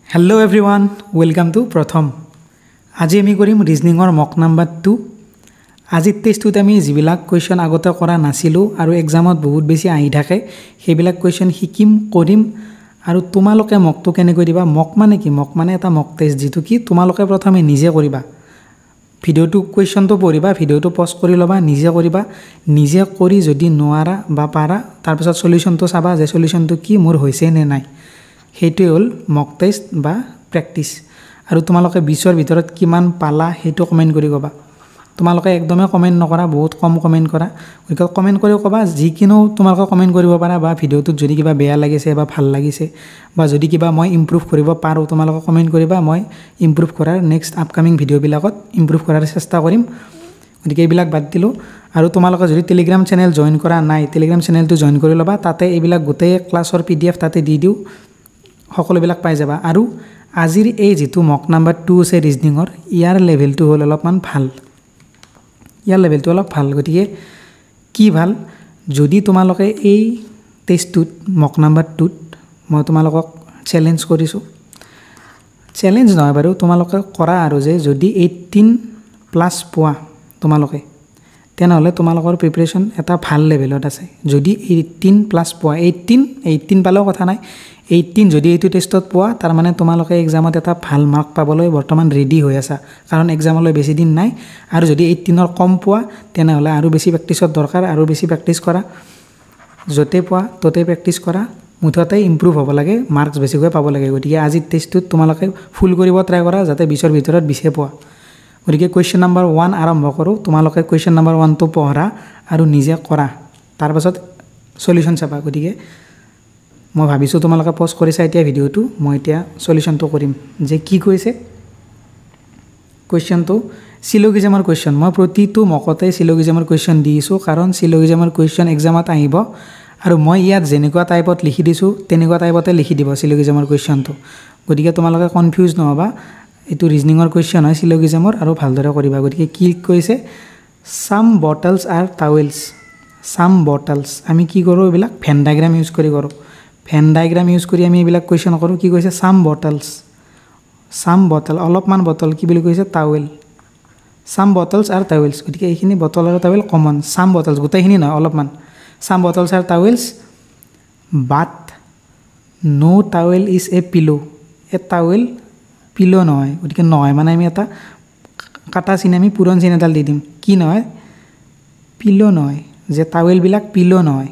Hello everyone, welcome to Pratham. আজি আমি কৰিম ৰিজনিংৰ মক নাম্বাৰ 2। আজি টেষ্টটোত আমি যিবিলাক কোৱেশ্চন আগতে কৰা নাছিলো আৰু এক্সামত বহুত বেছি আহি থাকে সেইবিলাক কোৱেশ্চন শিকিম কৰিম আৰু তোমালোকে মকটো কেনেকৈ দিবা। মক মানে কি? মক মানে এটা মক টেষ্ট যেটো কি তোমালোকে প্ৰথমে নিজে কৰিবা। ভিডিওটো কোৱেশ্চনটো পঢ়িবা, ভিডিওটো পজ কৰি লবা, নিজে কৰিবা। নিজে কৰি যদি নোৱাৰা বা পাৰা তাৰ পিছত সলিউশনটো চাবা যে সলিউশনটো কি মোৰ হৈছে নে নাই। হেইটো হল মক টেষ্ট বা প্ৰেক্টিস। আৰু তোমালোকে 20ৰ ভিতৰত কিমান পালা হেটো কমেন্ট কৰি কবা। তোমালোকে একদমে কমেন্ট নকৰা, বহুত কম কমেন্ট কৰা। গতিকে কমেন্ট কৰি কবা যিকিনো তোমালোকে কমেন্ট কৰিব পাৰা বা ভিডিওটোত যদি কিবা বেয়া লাগিছে বা ভাল লাগিছে বা যদি কিবা মই ইমপ্ৰুভ কৰিব পাৰো তোমালোকে কমেন্ট কৰিবা। মই ইমপ্ৰুভ কৰাৰ নেক্সট আপকামিং ভিডিও বিলাকত ইমপ্ৰুভ কৰাৰ চেষ্টা কৰিম। গতিকে এইবিলাক বাদ দিলো। আৰু তোমালোকে যদি টেলিগ্ৰাম চেনেল জয়েন কৰা নাই টেলিগ্ৰাম চেনেলটো জয়েন কৰি লবা। তাতে এইবিলাক গোটেই ক্লাছৰ PDF তাতে দি দিও, সকলোবিলাক পাই যাবা। আৰু আজিৰ এই যেটো মক নাম্বাৰ 2 আছে ৰিজনিংৰ ইয়াৰ লেভেলটো হল অলপমান ভাল। ইয়াৰ লেভেলটো অলপ ভাল। গতিকে কি ভাল, যদি তোমালোকে এই টেষ্টটোত মক নাম্বাৰ 2ত মই তোমালোকক চ্যালেঞ্জ কৰিছো। চ্যালেঞ্জ নহয় বাৰু, তোমালোকে কৰা আৰু যে যদি 18+ পোৱা তোমালোকে তেনেহলে তোমালোকৰ প্ৰিপাৰেচন এটা ভাল লেভেলত আছে। যদি 18+ পোৱা 18 পালেও কথা নাই, 18 যদি এইটো টেষ্টত পোৱা তাৰ মানে তোমালোকে এক্সামত এটা ভাল মাৰ্ক পাবলৈ বৰ্তমান ৰেডি হৈ আছা, কাৰণ এক্সামলৈ বেছি দিন নাই। আৰু যদি 18ৰ কম পোৱা তেনেহলে আৰু বেছি প্ৰেক্টিসৰ দৰকাৰ, আৰু বেছি প্ৰেক্টিস কৰা। যতে পোৱা ততে প্ৰেক্টিস কৰা, মুঠতে ইমপ্ৰুভ হ'ব লাগে, মাৰ্কস বেছিকৈ পাব লাগে। গতিকে আজি টেষ্টটোত তোমালোকে ফুল কৰিব ট্ৰাই কৰা যাতে 20ৰ ভিতৰত 20 পোৱা। গতিকে কোৱেশ্চন নাম্বাৰ 1 আৰম্ভ কৰো। তোমালোকে কোৱেশ্চন নাম্বাৰ 1 টো পঢ়া আৰু নিজে কৰা, তাৰ পাছত সলিউশন চাবা। গতিকে মই ভাবিছো তোমালোকে পজ কৰিছা এতিয়া ভিডিওটো, মই এতিয়া সলিউশনটো কৰিম। যে কি কৈছে কোৱেশ্চনটো সিলোগিজমৰ কোৱেশ্চন। মই প্ৰতিটো মকতে সিলোগিজমৰ কোৱেশ্চন দিছো, কাৰণ সিলোগিজমৰ কোৱেশ্চন এক্সামত আহিব আৰু মই ইয়াত যেনেকুৱা টাইপত লিখি দিছো তেনেকুৱা টাইপতে লিখি দিব সিলোগিজমৰ কোৱেশ্চনটো। গতিকে তোমালোকে কনফিউজ নহবা, এটো ৰিজনিংৰ কোৱেশ্চন হয় সিলোগিজমৰ, আৰু ভালদৰে কৰিবা। গতিকে কি কৈছে, সাম বটলস আৰ টাৱেলস। সাম বটলস আমি কি কৰো, এইবিলাক ভেন ডায়াগ্ৰাম ইউজ কৰি কৰো। ভেন ডায়াগ্ৰাম ইউজ কৰি আমি এইবিলাক কোৱেশ্চন কৰো। কি কৈছে, সাম বটলস, সাম বটল অলপমান বটল কি বুলি কৈছে, টাৱেল। সাম বটলস আৰ টাৱেলস, গতিকে এইখিনি বটল আৰু টাৱেল কমন। সাম বটলস গোটেইখিনি নহয়, অলপমান। Some bottles are towels but no towel is a pillow. A towel pillow নহয়, গতিকে নহয় মানে আমি এটা কাটা চিন আমি পুৰণ চিন এডাল দি দিম। কি নহয়, পিলো নহয়, যে টাৱেল বিলাক পিলো নহয়।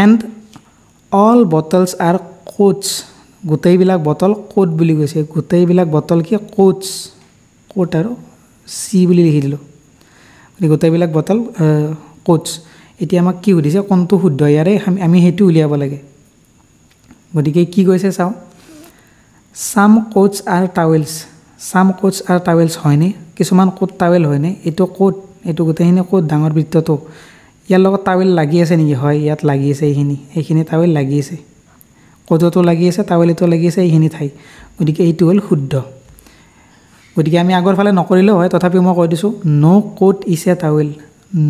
And all bottles are coats, গোটেইবিলাক বটল কোট বুলি কৈছে। গোটেইবিলাক বটল কি কোটস, কোট আৰু সি বুলি লিখি দিলো। গোটেইবিলাক বটল কোটস। এতিয়া আমাক কি সুধিছে, কোনটো শুদ্ধ, ইয়াৰে আমি হেতু উলিয়াব লাগে। গতিকে কি কৈছে চাও, সাম কোটস আর টাৱেলস। সাম কোটস আৰ টাৱেলস হয়নে, কিছুমান কোট টাৱেল হয়নে, এটো কোট, এটো গোটেইখিনি কোট ডাঙৰ বৃত্তটো। ইয়াৰ লগত টাৱেল লাগি আছে নেকি, হয় ইয়াত লাগি আছে, এইখিনি টাৱেল লাগি আছে, কোটতো লাগি আছে, টাৱেলতো লাগি আছে, এইখিনি ঠাই। গতিকে এইটো হল শুদ্ধ। গতিকে আমি আগৰ ফালে নকৰিলেও হয়, তথাপিও মই কৈ দিছো no coat is a towel.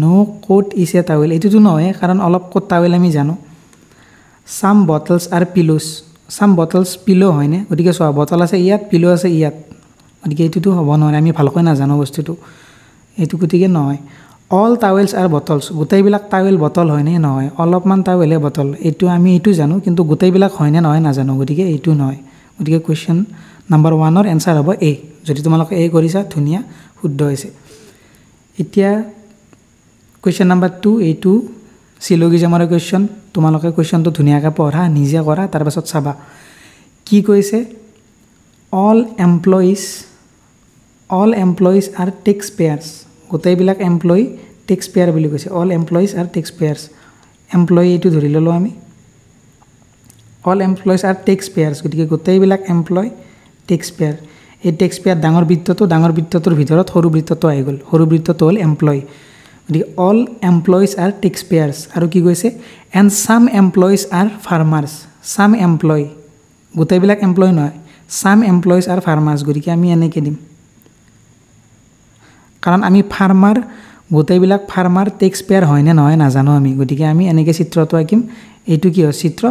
No coat is a towel এইটোতো নহয়, কাৰণ অলপ কোট টাৱেল আমি জানো। Some bottles are pillows, some bottles pillow হয়নে, গতিকে চোৱা বটল আছে ইয়াত, পিলো আছে ইয়াত, গতিকে এইটোতো হ'ব নোৱাৰে, আমি ভালকৈ নাজানো বস্তুটো, এইটো গতিকে নহয়। অল টাৱেলস আৰ বটলস, গোটেইবিলাক টাৱেল বটল হয়নে, নহয়। অলপমান টাৱেলে বটল, এইটো আমি এইটো জানো, কিন্তু গোটেইবিলাক হয়নে নহয় নাজানো, গতিকে এইটো নহয়। গতিকে কোৱেশ্চন নাম্বাৰ 1ৰ এনসাৰ হ'ব এ। যদি তোমালোকে এ কৰিছা ধুনীয়া, শুদ্ধ হৈছে। এতিয়া কোৱেশ্চন নাম্বাৰ 2, এইটো সিলোগিজমৰ কোৱেশ্চন। তোমালোকে কোৱেশ্চনটো ধুনীয়াকৈ পঢ়া, নিজে কৰা, তাৰ পাছত চাবা। কি কৈছে, all employees are taxpayers. গোটেইবিলাক এমপ্লয়ি টেক্স পেয়াৰ বুলি কৈছে। All employees are taxpayers, employee এইটো ধৰি ললো আমি। All employees are taxpayers, গতিকে গোটেইবিলাক এমপ্লয় টেক্স পেয়াৰ। এই টেক্স পেয়াৰ ডাঙৰ বৃত্তটোৰ ভিতৰত সৰু বৃত্তটো আহি গ'ল, সৰু বৃত্তটো হ'ল এমপ্লয়। গতিকে all employees are taxpayers. আৰু কি কৈছে, and some employees are farmers. Some employee, গোটেইবিলাক এমপ্লয় নহয়, সাম এমপ্লয়িজ আৰ ফাৰ্মাৰ্স। গতিকে আমি এনেকৈ দিম, কাৰণ আমি ফাৰ্মাৰ, গোটেইবিলাক ফাৰ্মাৰ টেক্স পেয়াৰ হয়নে নহয় নাজানো আমি। গতিকে আমি এনেকৈ চিত্ৰটো আঁকিম। এইটো কি হয় চিত্ৰ,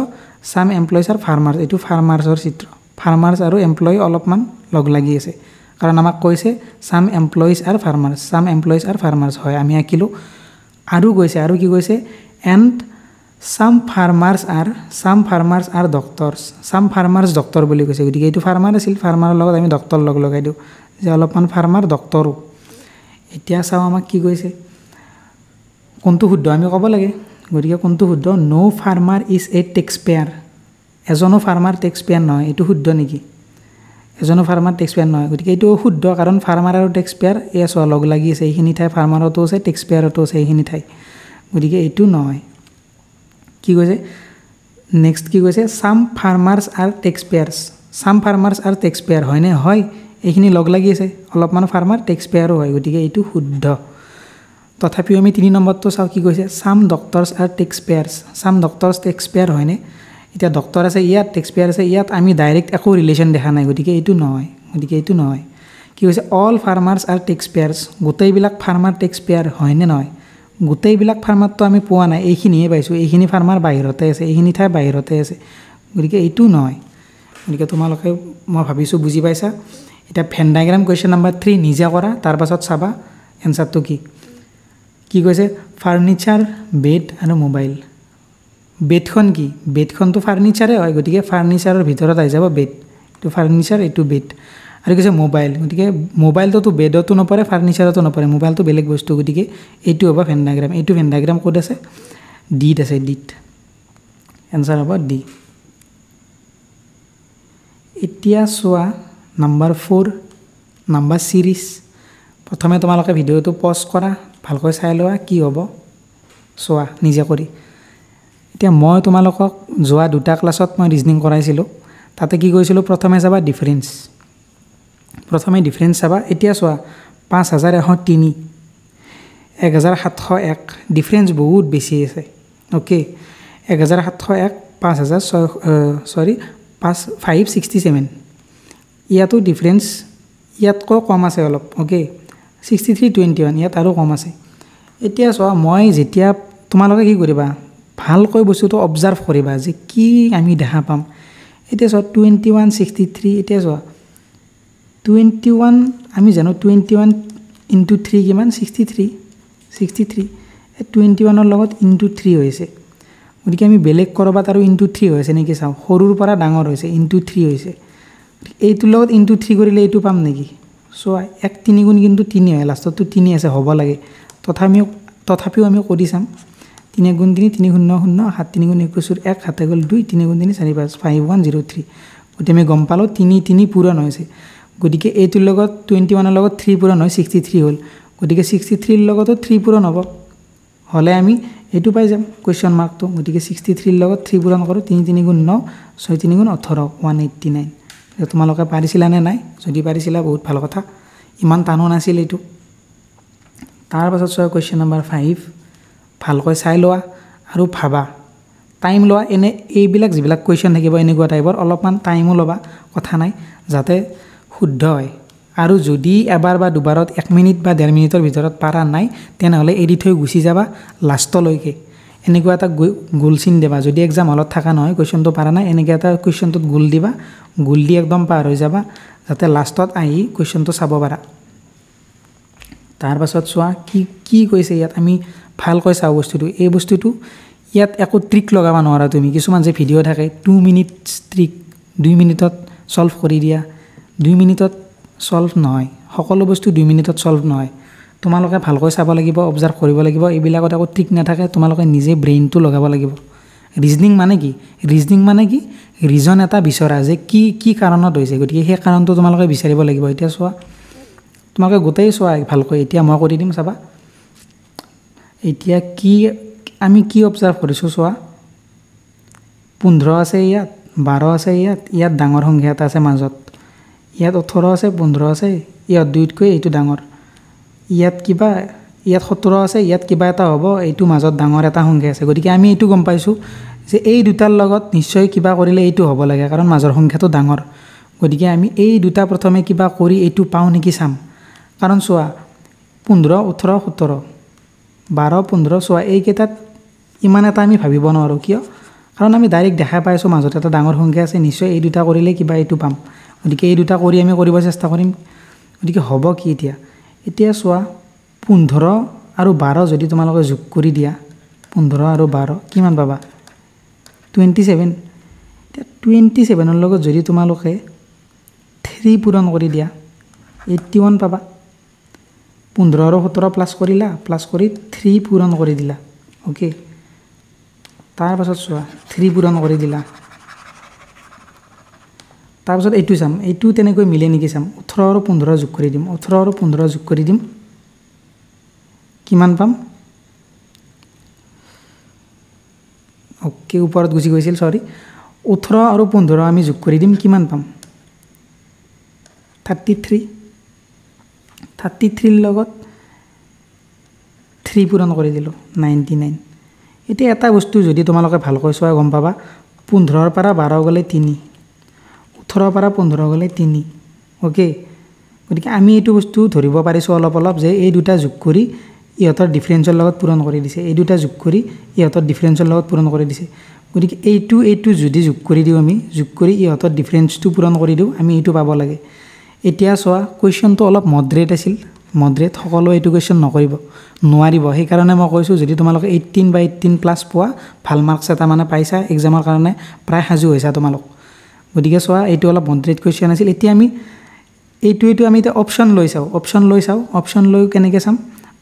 সাম এমপ্লয়িজ আৰ ফাৰ্মাৰ্স, এইটো ফাৰ্মাৰ্সৰ চিত্ৰ। ফাৰ্মাৰ্ছ আৰু এমপ্লয়ি অলপমান লগ লাগি আছে কাৰণ আমাক কৈছে সাম এমপ্লয়িজ আৰ ফাৰ্মাৰ্ছ হয় আমি আঁকিলোঁ আৰু কৈছে আৰু কি কৈছে and sum farmers R doctors sum farmers doctor বুলি কৈছে গতিকে এইটো ফাৰ্মাৰ আছিল ফাৰ্মাৰৰ লগত আমি ডক্টৰ লগ লগাই দিওঁ যে অলপমান ফাৰ্মাৰ ডক্টৰো এতিয়া চাওঁ আমাক কি কৈছে কোনটো শুদ্ধ আমি ক'ব লাগে গতিকে কোনটো শুদ্ধ no farmer is a taxpayer এজনো ফাৰ্মাৰ টেক্স পেয়াৰ নহয় এইটো শুদ্ধ নেকি এজনো ফাৰ্মাৰ টেক্স পেয়াৰ নহয় গতিকে এইটো শুদ্ধ কাৰণ ফাৰ্মাৰ আৰু টেক্স পেয়াৰ এয়া চোৱা লগ লাগি আছে এইখিনি ঠাই ফাৰ্মাৰতো আছে টেক্স পেয়াৰতো আছে এইখিনি ঠাই গতিকে এইটো নহয় কি কৈছে নেক্সট কি কৈছে সাম ফাৰ্মাৰ্ছ আৰ টেক্স পেয়াৰ হয়নে হয় এইখিনি লগ লাগি আছে অলপমান ফাৰ্মাৰ টেক্স পেয়াৰো হয় গতিকে এইটো শুদ্ধ তথাপিও আমি 3 নম্বৰটো চাওঁ কি কৈছে সাম ডক্টৰছ আৰ টেক্স পেয়াৰ হয়নে এতিয়া ডক্টৰ আছে ইয়াত টেক্স পেয়াৰ আছে ইয়াত আমি ডাইৰেক্ট একো ৰিলেশ্যন দেখা নাই গতিকে এইটো নহয় কি কৈছে all farmers are tax payers গোটেইবিলাক ফাৰ্মাৰ টেক্স পেয়াৰ হয়নে নহয় গোটেইবিলাক ফাৰ্মাৰটো আমি পোৱা নাই এইখিনিহে পাইছোঁ এইখিনি ফাৰ্মাৰ বাহিৰতে আছে এইখিনি ঠাই বাহিৰতে আছে গতিকে এইটো নহয় গতিকে তোমালোকে মই ভাবিছোঁ বুজি পাইছা এতিয়া ভেন ডায়েগ্ৰাম কুৱেশ্যন নম্বৰ 3 নিজে কৰা তাৰ পাছত চাবা এনসাৰটো কি কৈছে ফাৰ্নিচাৰ বেড আৰু মোবাইল বেডখন কি বেডখনটো ফাৰ্নিচাৰে হয় গতিকে ফাৰ্নিচাৰৰ ভিতৰত আহি যাব বেড এইটো ফাৰ্নিচাৰ এইটো বেড আৰু কৈছে মোবাইল গতিকে মোবাইলটোতো বেডতো নপৰে ফাৰ্নিচাৰতো নপৰে মোবাইলটো বেলেগ বস্তু গতিকে এইটো হ'ব ভেন ডায়েগ্ৰাম ক'ত আছে ডিত আছে ডিত এনসাৰ হ'ব ডি এতিয়া চোৱা নম্বৰ 4 নম্বৰ সিৰিজ প্ৰথমে তোমালোকে ভিডিঅ'টো পজ কৰা ভালকৈ চাই লোৱা কি হ'ব চোৱা নিজে কৰি এতিয়া মই তোমালোকক যোৱা 2টা ক্লাছত মই ৰিজনিং কৰাইছিলোঁ তাতে কি কৈছিলোঁ প্ৰথমে চাবা ডিফাৰেন্স চাবা এতিয়া চোৱা 5103 1701 ডিফাৰেন্স বহুত বেছি আছে ওকে 1701 567 ইয়াতো ডিফাৰেন্স ইয়াতকৈ কম আছে অলপ ওকে 6321 ইয়াত আৰু কম আছে এতিয়া চোৱা মই যেতিয়া তোমালোকে কি কৰিবা ভালকৈ বস্তুটো অবজাৰ্ভ কৰিবা যে কি আমি দেখা পাম এতিয়া চোৱা 2163 এতিয়া চোৱা 21 আমি জানো 21 ইনটু 3 কিমান 63 21ৰ লগত ইনটু 3 হৈছে গতিকে আমি বেলেগ কৰবাত আৰু ইনটু 3 হৈছে নেকি চাওঁ সৰুৰ পৰা ডাঙৰ হৈছে ইনটু 3 হৈছে এইটোৰ লগত ইনটু 3 কৰিলে এইটো পাম নেকি চোৱা 1 3 গুণ কিন্তু 3 হয় লাষ্টতো 3 আছে হ'ব লাগে তথাপিও আমি কৰি চাম 3 গুণ 3 3 0 0 7 3 গুণ 21 1 7 গ'ল 2 3 গুণ 3 4 5 5103 গতিকে আমি গম পালোঁ 3 পূৰণ হৈছে গতিকে এইটোৰ লগত 21ৰ লগত 3 পূৰণ হয় 63 হ'ল গতিকে 63ৰ লগতো 3 পূৰণ হ'ব হলে আমি এইটো পাই যাম কোৱেশ্চন মাৰ্কটো গতিকে 63ৰ লগত 3 পূৰণ কৰোঁ 3 3 গুণ 9 6 3 গুণ 18 189 তোমালোকে পাৰিছিলা নে নাই যদি পাৰিছিলা বহুত ভাল কথা ইমান টানো নাছিল এইটো তাৰ পাছত চোৱা কুৱেশ্চন নম্বৰ 5 ভালকৈ চাই লোৱা আৰু ভাবা টাইম লোৱা এনে এইবিলাক যিবিলাক কুৱেশ্চন থাকিব এনেকুৱা টাইপৰ অলপমান টাইমো ল'বা কথা নাই যাতে শুদ্ধ হয় আৰু যদি এবাৰ বা দুবাৰত 1 মিনিট বা 1.5 মিনিটৰ ভিতৰত পাৰা নাই তেনেহ'লে এৰি থৈ গুচি যাবা লাষ্টলৈকে এনেকুৱা এটা গোল চিন দিবা যদি এক্সাম হলত থাকা নহয় কুৱেশ্চনটো পাৰা নাই এনেকৈ এটা কুৱেশ্চনটোত গোল দিবা গোল দি একদম পাৰ হৈ যাবা যাতে লাষ্টত আহি কুৱেশ্চনটো চাব পাৰা তাৰ পাছত চোৱা কি কৈছে ইয়াত আমি ভালকৈ চাওঁ বস্তুটো এই বস্তুটো ইয়াত একো ট্ৰিক লগাব নোৱাৰা তুমি কিছুমান যে ভিডিঅ' থাকে 2 মিনিটছ ট্ৰিক 2 মিনিটত সলভ কৰি দিয়া 2 মিনিটত সলভ নহয় সকলো বস্তু 2 মিনিটত সলভ নহয় তোমালোকে ভালকৈ চাব লাগিব অবজাৰ্ভ কৰিব লাগিব এইবিলাকত একো ট্ৰিক নাথাকে তোমালোকে নিজে ব্ৰেইনটো লগাব লাগিব ৰিজনিং মানে কি ৰিজন এটা বিচৰা যে কি কাৰণত হৈছে গতিকে সেই কাৰণটো তোমালোকে বিচাৰিব লাগিব এতিয়া চোৱা তোমালোকে গোটেই চোৱা ভালকৈ এতিয়া মই কৰি দিম চাবা এতিয়া আমি কি অবজাৰ্ভ কৰিছোঁ চোৱা 15 আছে ইয়াত 12 আছে ইয়াত ডাঙৰ সংখ্যা এটা আছে মাজত ইয়াত 18 আছে 15 আছে ইয়াত দুইতকৈ এইটো ডাঙৰ ইয়াত 17 আছে ইয়াত কিবা এটা হ'ব এইটো মাজত ডাঙৰ এটা সংখ্যা আছে গতিকে আমি এইটো গম পাইছোঁ যে এই দুটাৰ লগত নিশ্চয় কিবা কৰিলে এইটো হ'ব লাগে কাৰণ মাজৰ সংখ্যাটো ডাঙৰ গতিকে আমি এই দুটা প্ৰথমে কিবা কৰি এইটো পাওঁ নেকি চাম কাৰণ চোৱা 15 18 17 12 15 চোৱা এইকেইটাত ইমান এটা আমি ভাবিব নোৱাৰোঁ কিয় কাৰণ আমি ডাইৰেক্ট দেখা পাইছোঁ মাজত এটা ডাঙৰ সংখ্যা আছে নিশ্চয় এই দুটা কৰিলে কিবা এইটো পাম গতিকে এই দুটা কৰি আমি কৰিব চেষ্টা কৰিম গতিকে হ'ব কি এতিয়া চোৱা 15 আৰু 12 যদি তোমালোকে যোগ কৰি দিয়া 15 আৰু 12 কিমান পাবা 27 এতিয়া 27 ৰ লগত যদি তোমালোকে 3 পূৰণ কৰি দিয়া 81 পাবা 15 আৰু 17 প্লাছ কৰিলা প্লাছ কৰি 3 পূৰণ কৰি দিলা ওকে তাৰ পাছত চোৱা 3 পূৰণ কৰি দিলা তাৰ পাছত এইটো চাম এইটো তেনেকৈ মিলে নেকি চাম 18 আৰু 15 যোগ কৰি দিম 18 আৰু 15 যোগ কৰি দিম কিমান পাম ওকে ওপৰত গুচি গৈছিল সৰি 18 আৰু 15 আমি যোগ কৰি দিম কিমান পাম 33 ৰ লগত 3 পূৰণ কৰি দিলোঁ 99 এতিয়া এটা বস্তু যদি তোমালোকে ভালকৈ চোৱা গম পাবা 15 ৰ পৰা 12 গ'লে 3 18 ৰ পৰা 15 গ'লে 3 ওকে গতিকে আমি এইটো বস্তু ধৰিব পাৰিছোঁ অলপ অলপ যে এই দুটা যোগ কৰি ইহঁতৰ ডিফাৰেন্সৰ লগত পূৰণ কৰি দিছে এই দুটা যোগ কৰি ইহঁতৰ ডিফাৰেন্সৰ লগত পূৰণ কৰি দিছে গতিকে এইটো যদি যোগ কৰি দিওঁ আমি যোগ কৰি ইহঁতৰ ডিফাৰেন্সটো পূৰণ কৰি দিওঁ আমি এইটো পাব লাগে এতিয়া চোৱা কুৱেশ্যনটো অলপ মডাৰেট আছিল মডাৰেট সকলো এইটো কুৱেশ্যন নকৰিব নোৱাৰিব সেইকাৰণে মই কৈছোঁ যদি তোমালোকে 18 বা 18 প্লাছ পোৱা ভাল মাৰ্কছ এটা মানে পাইছা এক্সামৰ কাৰণে প্ৰায় সাজু হৈছা তোমালোক গতিকে চোৱা এইটো অলপ মডাৰেট কুৱেশ্যন আছিল এতিয়া আমি এইটো আমি এতিয়া অপশ্যন লৈ চাওঁ অপশ্যন লৈ কেনেকৈ চাম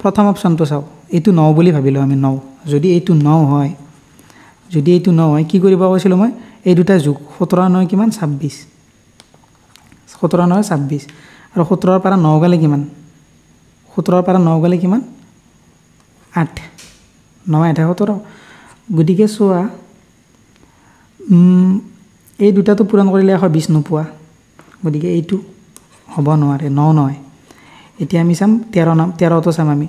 প্ৰথম অপশ্যনটো চাওঁ এইটো ন বুলি ভাবিলোঁ আমি ন যদি এইটো ন হয় কি কৰিব কৈছিলোঁ মই এই দুটা যোগ 17 9 কিমান 26 17 9 26 আৰু 17 ৰ পৰা 9 গ'লে কিমান 17 ৰ পৰা 9 গ'লে কিমান 8 9 8 17 গতিকে চোৱা এই দুটাটো পূৰণ কৰিলে 120 নোপোৱা গতিকে এইটো হ'ব নোৱাৰে 9 নহয় এতিয়া আমি চাম 13টো চাম আমি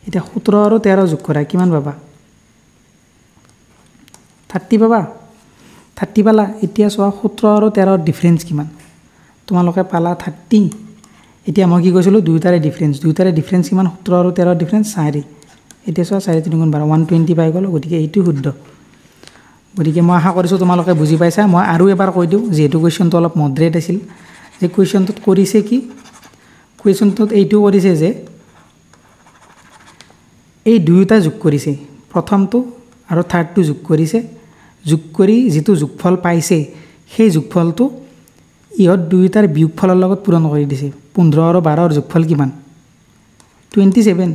এতিয়া 17 আৰু 13 যোগ কৰা কিমান পাবা 30 পাবা 30 পালা এতিয়া চোৱা 17 আৰু 13 ৰ ডিফাৰেন্স কিমান তোমালোকে পালা 30 এতিয়া মই কি কৈছিলোঁ দুয়োটাৰে ডিফাৰেন্স কিমান 17 আৰু 13 ৰ ডিফাৰেন্স 4 এতিয়া চোৱা 4 3 গুণ 12 120 পাই গ'ল গতিকে এইটো শুদ্ধ গতিকে মই আশা কৰিছোঁ তোমালোকে বুজি পাইছা মই আৰু এবাৰ কৈ দিওঁ যিহেতু কুৱেশ্যনটো অলপ মডাৰেট আছিল যে কুৱেশ্যনটোত কৰিছে কি কুৱেশ্যনটোত এইটো কৰিছে যে এই দুয়োটা যোগ কৰিছে প্ৰথমটো আৰু থাৰ্ডটো যোগ কৰিছে যোগ কৰি যিটো যোগফল পাইছে সেই যোগফলটো ইহঁত দুয়োটাৰ বিয়োগফলৰ লগত পূৰণ কৰি দিছে 15 আৰু 12 ৰ যোগফল কিমান 27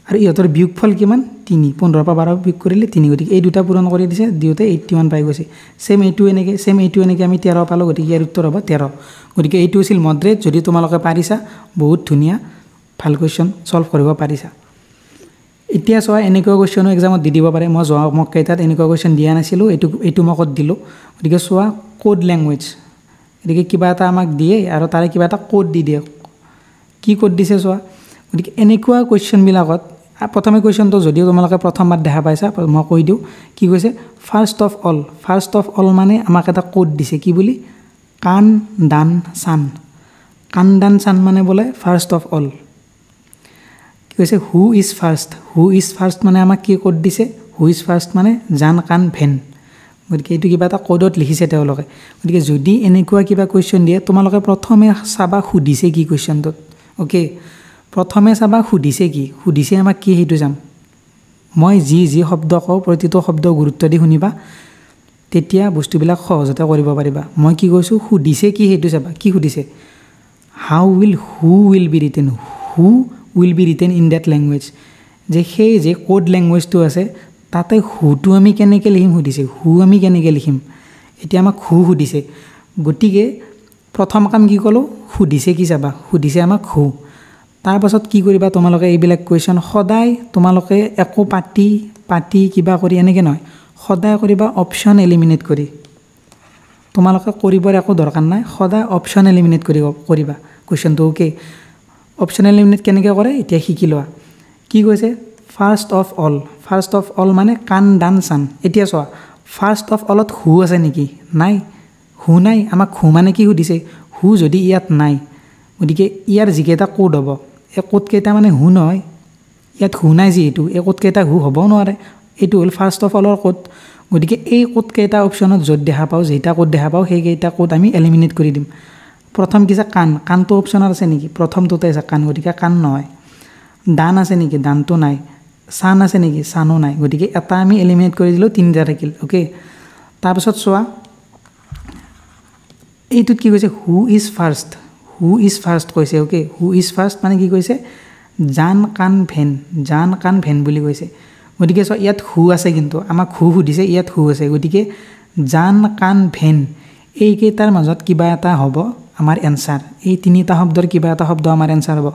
আৰু ইহঁতৰ বিয়োগফল কিমান 3 15 ৰ পৰা 12 বিয়োগ কৰিলে 3 গতিকে এই দুটা পূৰণ কৰি দিছে দুয়োটাই 81 পাই গৈছে সেম এইটো এনেকৈ আমি 13 পালোঁ গতিকে ইয়াৰ উত্তৰ হ'ব 13 গতিকে এইটো আছিল মডাৰেট যদি তোমালোকে পাৰিছা বহুত ধুনীয়া ভাল কুৱেশ্যন সলভ কৰিব পাৰিছা এতিয়া চোৱা এনেকুৱা কুৱেশ্যনো এক্সামত দি দিব পাৰে মই যোৱা মক কেইটাত এনেকুৱা কুৱেশ্যন দিয়া নাছিলোঁ এইটো মকত দিলোঁ গতিকে চোৱা কোড লেংগুৱেজ গতিকে কিবা এটা আমাক দিয়ে আৰু তাৰে কিবা এটা কোড দি দিয়ে কি কোড দিছে চোৱা গতিকে এনেকুৱা কুৱেশ্যনবিলাকত প্ৰথমে কুৱেশ্যনটো যদিও তোমালোকে প্ৰথমবাৰ দেখা পাইছা মই কৈ দিওঁ কি কৈছে ফাৰ্ষ্ট অফ অল মানে আমাক এটা কোড দিছে কি বুলি কাণ দান চান মানে বোলে ফাৰ্ষ্ট অফ অল কি কৈছে হু ইজ ফাৰ্ষ্ট মানে আমাক কি কোড দিছে হু ইজ ফাৰ্ষ্ট মানে জান কাণ ভেন গতিকে এইটো কিবা এটা কোডত লিখিছে তেওঁলোকে গতিকে যদি এনেকুৱা কিবা কুৱেশ্যন দিয়ে তোমালোকে প্ৰথমে চাবা সুধিছে কি কুৱেশ্যনটোত অ'কে প্ৰথমে চাবা সুধিছে আমাক কি সেইটো যাম মই যি শব্দ কওঁ প্ৰতিটো শব্দ গুৰুত্ব দি শুনিবা তেতিয়া বস্তুবিলাক সহজতে কৰিব পাৰিবা মই কি কৈছোঁ সুধিছে কি সেইটো চাবা কি সুধিছে who will be written in that language যে সেই যে কোড লেংগুৱেজটো আছে তাতে হুটো আমি কেনেকৈ লিখিম সুধিছে আমি কেনেকৈ লিখিম এতিয়া আমাক সুধিছে গতিকে প্ৰথম কাম কি ক'লোঁ সুধিছে কি চাবা সুধিছে আমাক তাৰপাছত কি কৰিবা তোমালোকে এইবিলাক কুৱেশ্যন সদায় তোমালোকে একো পাতি কিবা কৰি এনেকৈ নহয় সদায় কৰিবা অপশ্যন এলিমিনেট কৰি তোমালোকে কৰিবৰ একো দৰকাৰ নাই সদায় অপশ্যন এলিমিনেট কৰিবা কুৱেশ্যনটো অ'কে অপশ্যন এলিমিনেট কেনেকৈ কৰে এতিয়া শিকি লোৱা কি কৈছে ফাৰ্ষ্ট অফ অল মানে কাণ দান চান এতিয়া চোৱা ফাৰ্ষ্ট অফ অলত হু আছে নেকি নাই হু নাই আমাক হু মানে কি সুধিছে হু যদি ইয়াত নাই গতিকে ইয়াৰ যিকেইটা কোড হ'ব এই কোডকেইটা মানে হু নহয় ইয়াত হু নাই যিহেতু এই কোডকেইটা হু হ'বও নোৱাৰে এইটো হ'ল ফাৰ্ষ্ট অফ অলৰ কোড গতিকে এই কোডকেইটা অপশ্যনত য'ত দেখা পাওঁ যেইটা কোড দেখা পাওঁ সেইকেইটা কোড আমি এলিমিনেট কৰি দিম প্ৰথম কি আছে কাণটো অপশ্যনত আছে নেকি প্ৰথমটোতে আছে কাণ গতিকে কাণ নহয় দান আছে নেকি দানটো নাই চান আছে নেকি চানো নাই গতিকে এটা আমি এলিমিনেট কৰি দিলোঁ তিনিটা থাকিল অ'কে তাৰপিছত চোৱা এইটোত কি কৈছে হু ইজ ফাৰ্ষ্ট কৈছে অ'কে হু ইজ ফাৰ্ষ্ট মানে কি কৈছে জান কাণ ভেন বুলি কৈছে গতিকে চোৱা ইয়াত হু আছে কিন্তু আমাক হু সুধিছে ইয়াত হু আছে গতিকে জান কাণ ভেন এইকেইটাৰ মাজত কিবা এটা হ'ব আমাৰ এনচাৰ এই তিনিটা শব্দৰ কিবা এটা শব্দ আমাৰ এনচাৰ হ'ব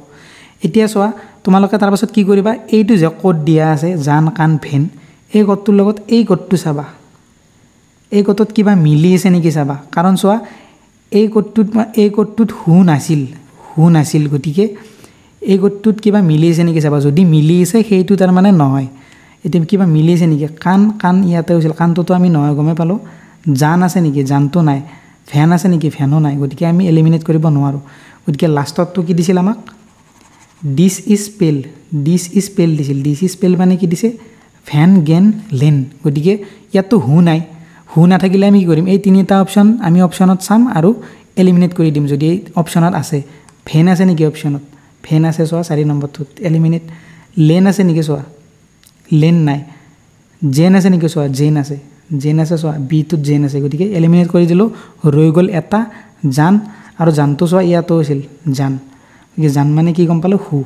এতিয়া চোৱা তোমালোকে তাৰপাছত কি কৰিবা এইটো যে কোড দিয়া আছে জান কাণ ভেন এই কোডটোৰ লগত এই কোডটো চাবা এই কোডত কিবা মিলি আছে নেকি চাবা কাৰণ চোৱা এই কোডটোত হু নাছিল গতিকে এই কোডটোত কিবা মিলি আছে নেকি চাবা যদি মিলি আছে সেইটো তাৰমানে নহয় এতিয়া কিবা মিলি আছে নেকি কাণ ইয়াতে হৈছিল কাণটোতো আমি নহয় গমে পালোঁ জান আছে নেকি জানটো নাই ভেন আছে নেকি ভেনো নাই গতিকে আমি এলিমিনেট কৰিব নোৱাৰোঁ গতিকে লাষ্টতটো কি দিছিল আমাক দিছ ইজ স্পেল দিছিল দিছ ইজ স্পেল মানে কি দিছে ভেন গেন লেন গতিকে ইয়াততো হু নাথাকিলে আমি কি কৰিম এই তিনিটা অপশ্যন আমি অপশ্যনত চাম আৰু এলিমিনেট কৰি দিম যদি এই অপশ্যনত আছে ভেন আছে নেকি অপশ্যনত ভেন আছে চোৱা 4 নম্বৰটোত এলিমিনেট লেন আছে নেকি চোৱা লেন নাই জেন আছে নেকি চোৱা জেন আছে চোৱা বিটোত জেন আছে গতিকে এলিমিনেট কৰি দিলোঁ ৰৈ গ'ল এটা জান আৰু জানটো চোৱা ইয়াতো আছিল জান গতিকে জান মানে কি গম পালোঁ হু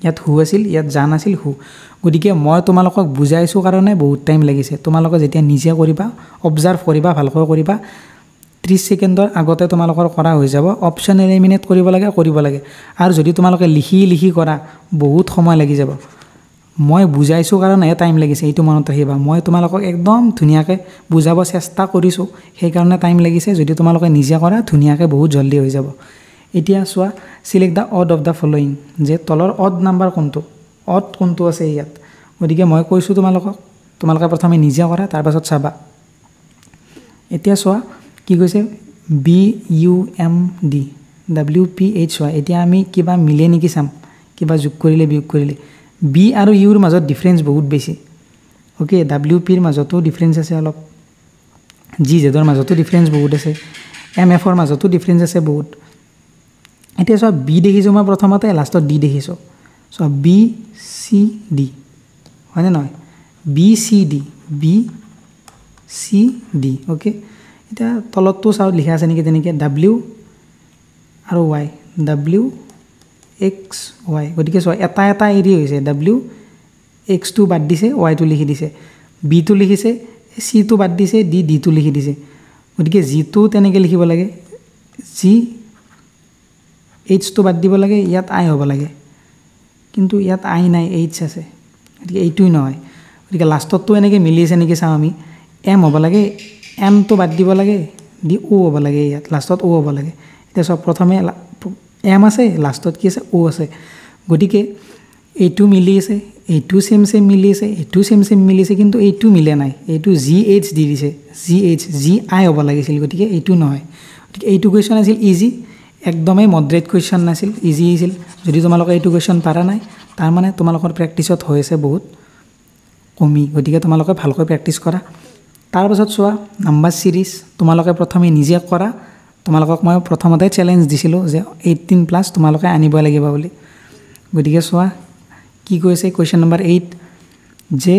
ইয়াত হু আছিল ইয়াত জান আছিল হু গতিকে মই তোমালোকক বুজাইছোঁ কাৰণে বহুত টাইম লাগিছে তোমালোকে যেতিয়া নিজে কৰিবা অবজাৰ্ভ কৰিবা ভালকৈ কৰিবা 30 ছেকেণ্ডৰ আগতে তোমালোকৰ কৰা হৈ যাব অপশ্যন এলিমিনেট কৰিব লাগে আৰু যদি তোমালোকে লিখি কৰা বহুত সময় লাগি যাব মই বুজাইছোঁ কাৰণে টাইম লাগিছে এইটো মনত ৰাখিবা মই তোমালোকক একদম ধুনীয়াকৈ বুজাব চেষ্টা কৰিছোঁ সেইকাৰণে টাইম লাগিছে যদি তোমালোকে নিজে কৰা ধুনীয়াকৈ বহুত জলদি হৈ যাব এতিয়া চোৱা select the odd of the following যে তলৰ অড নাম্বাৰ কোনটো আছে ইয়াত গতিকে মই কৈছোঁ তোমালোকে প্ৰথমে নিজে কৰা তাৰপাছত চাবা এতিয়া চোৱা কি কৈছে BUMD WPH এতিয়া আমি কিবা মিলে নেকি চাম কিবা যোগ কৰিলে বিয়োগ কৰিলে বি আৰু ইউৰ মাজত ডিফাৰেন্স বহুত বেছি ওকে WPৰ মাজতো ডিফাৰেন্স আছে অলপ GZৰ মাজতো ডিফাৰেন্স বহুত আছে MFৰ মাজতো ডিফাৰেন্স আছে বহুত এতিয়া চোৱা বি দেখিছোঁ মই প্ৰথমতে লাষ্টত ডি দেখিছোঁ চোৱা BCD হয়নে নহয় BCD ওকে এতিয়া তলতটো চাও লিখা আছে নেকি তেনেকৈ W আৰু Y WXY গতিকে চোৱা এটা এৰি হৈছে WX টো বাদ দিছে Y টো লিখি দিছে B টো লিখিছে C টো বাদ দিছে D টো লিখি দিছে গতিকে G টো তেনেকৈ লিখিব লাগে H টো বাদ দিব লাগে ইয়াত I হ'ব লাগে কিন্তু ইয়াত I নাই H আছে গতিকে এইটোই নহয় গতিকে লাষ্টতটো এনেকৈ মিলি আছে নেকি চাওঁ আমি M হ'ব লাগে M টো বাদ দিব লাগে D O হ'ব লাগে ইয়াত লাষ্টত O হ'ব লাগে এতিয়া সব প্ৰথমে M আছে লাষ্টত কি আছে O আছে গতিকে এইটো মিলি আছে এইটো সেম মিলি আছে এইটো সেম মিলি আছে কিন্তু এইটো মিলে নাই এইটো GH দি দিছে GI হ'ব লাগিছিল গতিকে এইটো নহয় গতিকে এইটো কোৱেশ্চন আছিল ইজি একদমেই মডাৰেট কোৱেশ্চন নাছিল ইজি আছিল যদি তোমালোকে এইটো কোৱেশ্চন পাৰা নাই তাৰ মানে তোমালোকৰ প্ৰেক্টিছত হৈ আছে বহুত কমি গতিকে তোমালোকে ভালকৈ প্ৰেক্টিছ কৰা তাৰপাছত চোৱা নাম্বাৰ সিৰিজ তোমালোকে প্ৰথমে নিজে কৰা তোমালোকক মই প্ৰথমতে চ্যালেঞ্জ দিছিলোঁ যে 18+ তোমালোকে আনিব লাগিব বুলি গতিকে চোৱা কি কৈছে কোৱেশ্চন নম্বৰ 8 যে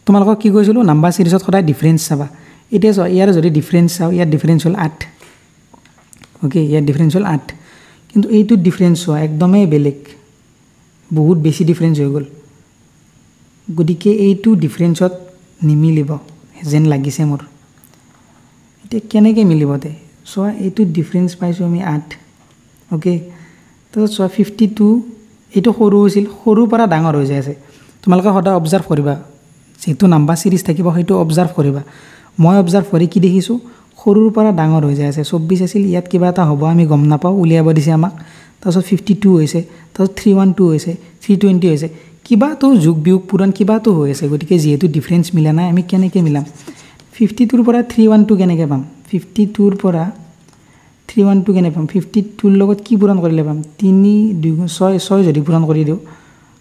তোমালোকক কি কৈছিলোঁ নাম্বাৰ সিৰিজত সদায় ডিফাৰেন্স চাবা এতিয়া চোৱা ইয়াৰ যদি ডিফাৰেন্স চাওঁ ইয়াৰ ডিফাৰেন্স হ'ল 8 ওকে ইয়াৰ ডিফাৰেন্স হ'ল 8 কিন্তু এইটো ডিফাৰেন্স চোৱা একদমেই বেলেগ বহুত বেছি ডিফাৰেন্স হৈ গ'ল গতিকে এইটো ডিফাৰেন্সত নিমিলিব যেন লাগিছে মোৰ এতিয়া কেনেকৈ মিলিব তে চোৱা এইটো ডিফাৰেন্স পাইছোঁ আমি 8 ওকে তো চোৱা 52 এইটো সৰু হৈছিল সৰুৰ পৰা ডাঙৰ হৈ যায় আছে তোমালোকে সদায় অবজাৰ্ভ কৰিবা যেটো নাম্বাৰ সিৰিজ থাকিব সেইটো অবজাৰ্ভ কৰিবা মই অবজাৰ্ভ কৰি কি দেখিছোঁ সৰুৰ পৰা ডাঙৰ হৈ যায় আছে 24 আছিল ইয়াত কিবা এটা হ'ব আমি গম নাপাওঁ উলিয়াব দিছে আমাক তাৰপিছত 52 হৈছে তাৰপিছত 312 হৈছে 320 হৈছে কিবাটো যোগ বিয়োগ পূৰণ কিবাটো হৈ আছে গতিকে যেহেতু ডিফাৰেন্স মিলা নাই আমি কেনেকৈ মিলাম 52 ৰ পৰা 312 কেনেকৈ পাম 52 ৰ পৰা 312 কেনে পাম 52 ৰ লগত কি পূৰণ কৰিলে পাম 3 2 6 যদি পূৰণ কৰি দিওঁ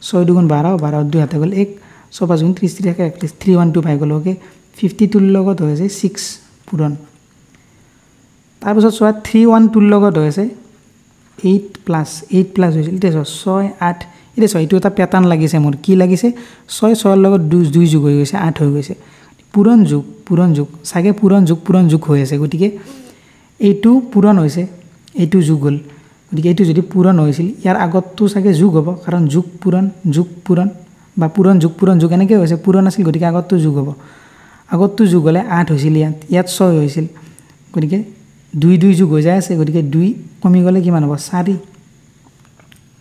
6 2 12 12 2 হাতে গ'ল 1 সো 5 গুণ 30 থাকে এটলিষ্ট 312 পাই গ'লো ওকে 52 লগত হৈছে 6 পূৰণ তাৰপিছত চোৱা 312 লগত হৈছে 8 প্লাছ হৈছিল এতিয়া 6 8 এতিয়া চোৱা এইটো এটা প্যাটাৰ্ণ লাগিছে মোৰ কি লাগিছে 6 6 ৰ লগত 2 যোগ হৈ গৈছে 8 হৈ গৈছে পূৰণ যোগ সাগে পূৰণ যোগ হৈ আছে গতিকে এইটো পূৰণ হৈছে এইটো যোগ হ'ল গতিকে এইটো যদি পূৰণ হৈছিল ইয়াৰ আগতটো সাগে যোগ হ'ব কাৰণ যোগ পূৰণ বা পূৰণ যোগ এনেকৈ হৈছে পূৰণ আছিল গতিকে আগতটো যোগ হ'ব আগতটো যোগ হ'লে 8 হৈছিল ইয়াত 6 হৈছিল গতিকে 2 যোগ হৈ যায় আছে গতিকে 2 কমি গ'লে কিমান হ'ব 4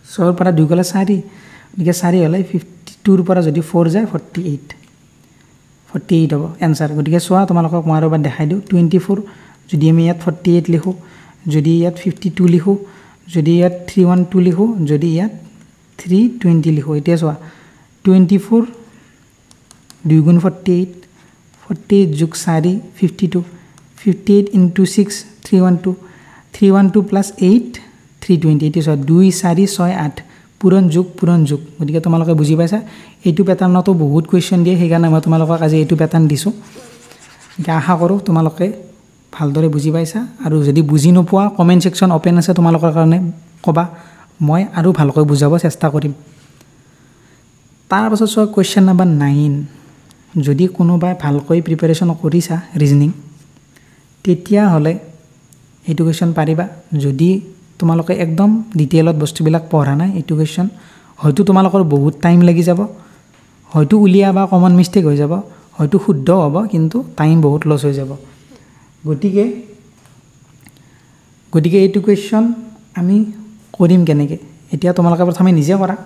6 ৰ পৰা 2 গ'লে 4 গতিকে 4 হ'লে 52 ৰ পৰা যদি 4 যায় 48 হ'ব এনসাৰ গতিকে চোৱা তোমালোকক মই আৰু এবাৰ দেখাই দিওঁ 24 যদি আমি ইয়াত 48 লিখো যদি ইয়াত 52 লিখো যদি ইয়াত 312 লিখো যদি ইয়াত 320 লিখো এতিয়া চোৱা 24 2 গুণ 48 যোগ 4 52 58 into 6 312 plus 8 320 এতিয়া চোৱা 2 4 6 8 পূৰণ যোগ গতিকে তোমালোকে বুজি পাইছা এইটো প্যাটাৰ্ণতো বহুত কোৱেশ্চন দিয়ে সেইকাৰণে মই তোমালোকক আজি এইটো প্যাটাৰ্ণ দিছো আশা কৰোঁ তোমালোকে ভালদৰে বুজি পাইছা আৰু যদি বুজি নোপোৱা কমেন্ট সেকশন ওপেন আছে তোমালোকৰ কাৰণে কবা মই আৰু ভালকৈ বুজাব চেষ্টা কৰিম তাৰ পাছত চোৱা কোৱেশ্চন নম্বৰ 9 যদি কোনোবাই ভালকৈ প্ৰিপাৰেচন কৰিছা ৰিজনিং তেতিয়া হলে এইটো কোৱেশ্চন পাৰিবা যদি তোমালোকে একদম ডিটেইলত বস্তুবিলাক পঢ়া নাই এইটো কোৱেশ্চন হয়তো তোমালোকৰ বহুত টাইম লাগি যাব হয়তো উলিয়াবা কমন মিস্টেক হৈ যাব হয়তো শুদ্ধ হ'ব কিন্তু টাইম বহুত লছ হৈ যাব গতিকে এইটো কোৱেশ্চন আমি কৰিম কেনেকৈ এতিয়া তোমালোকে প্ৰথমে নিজে কৰা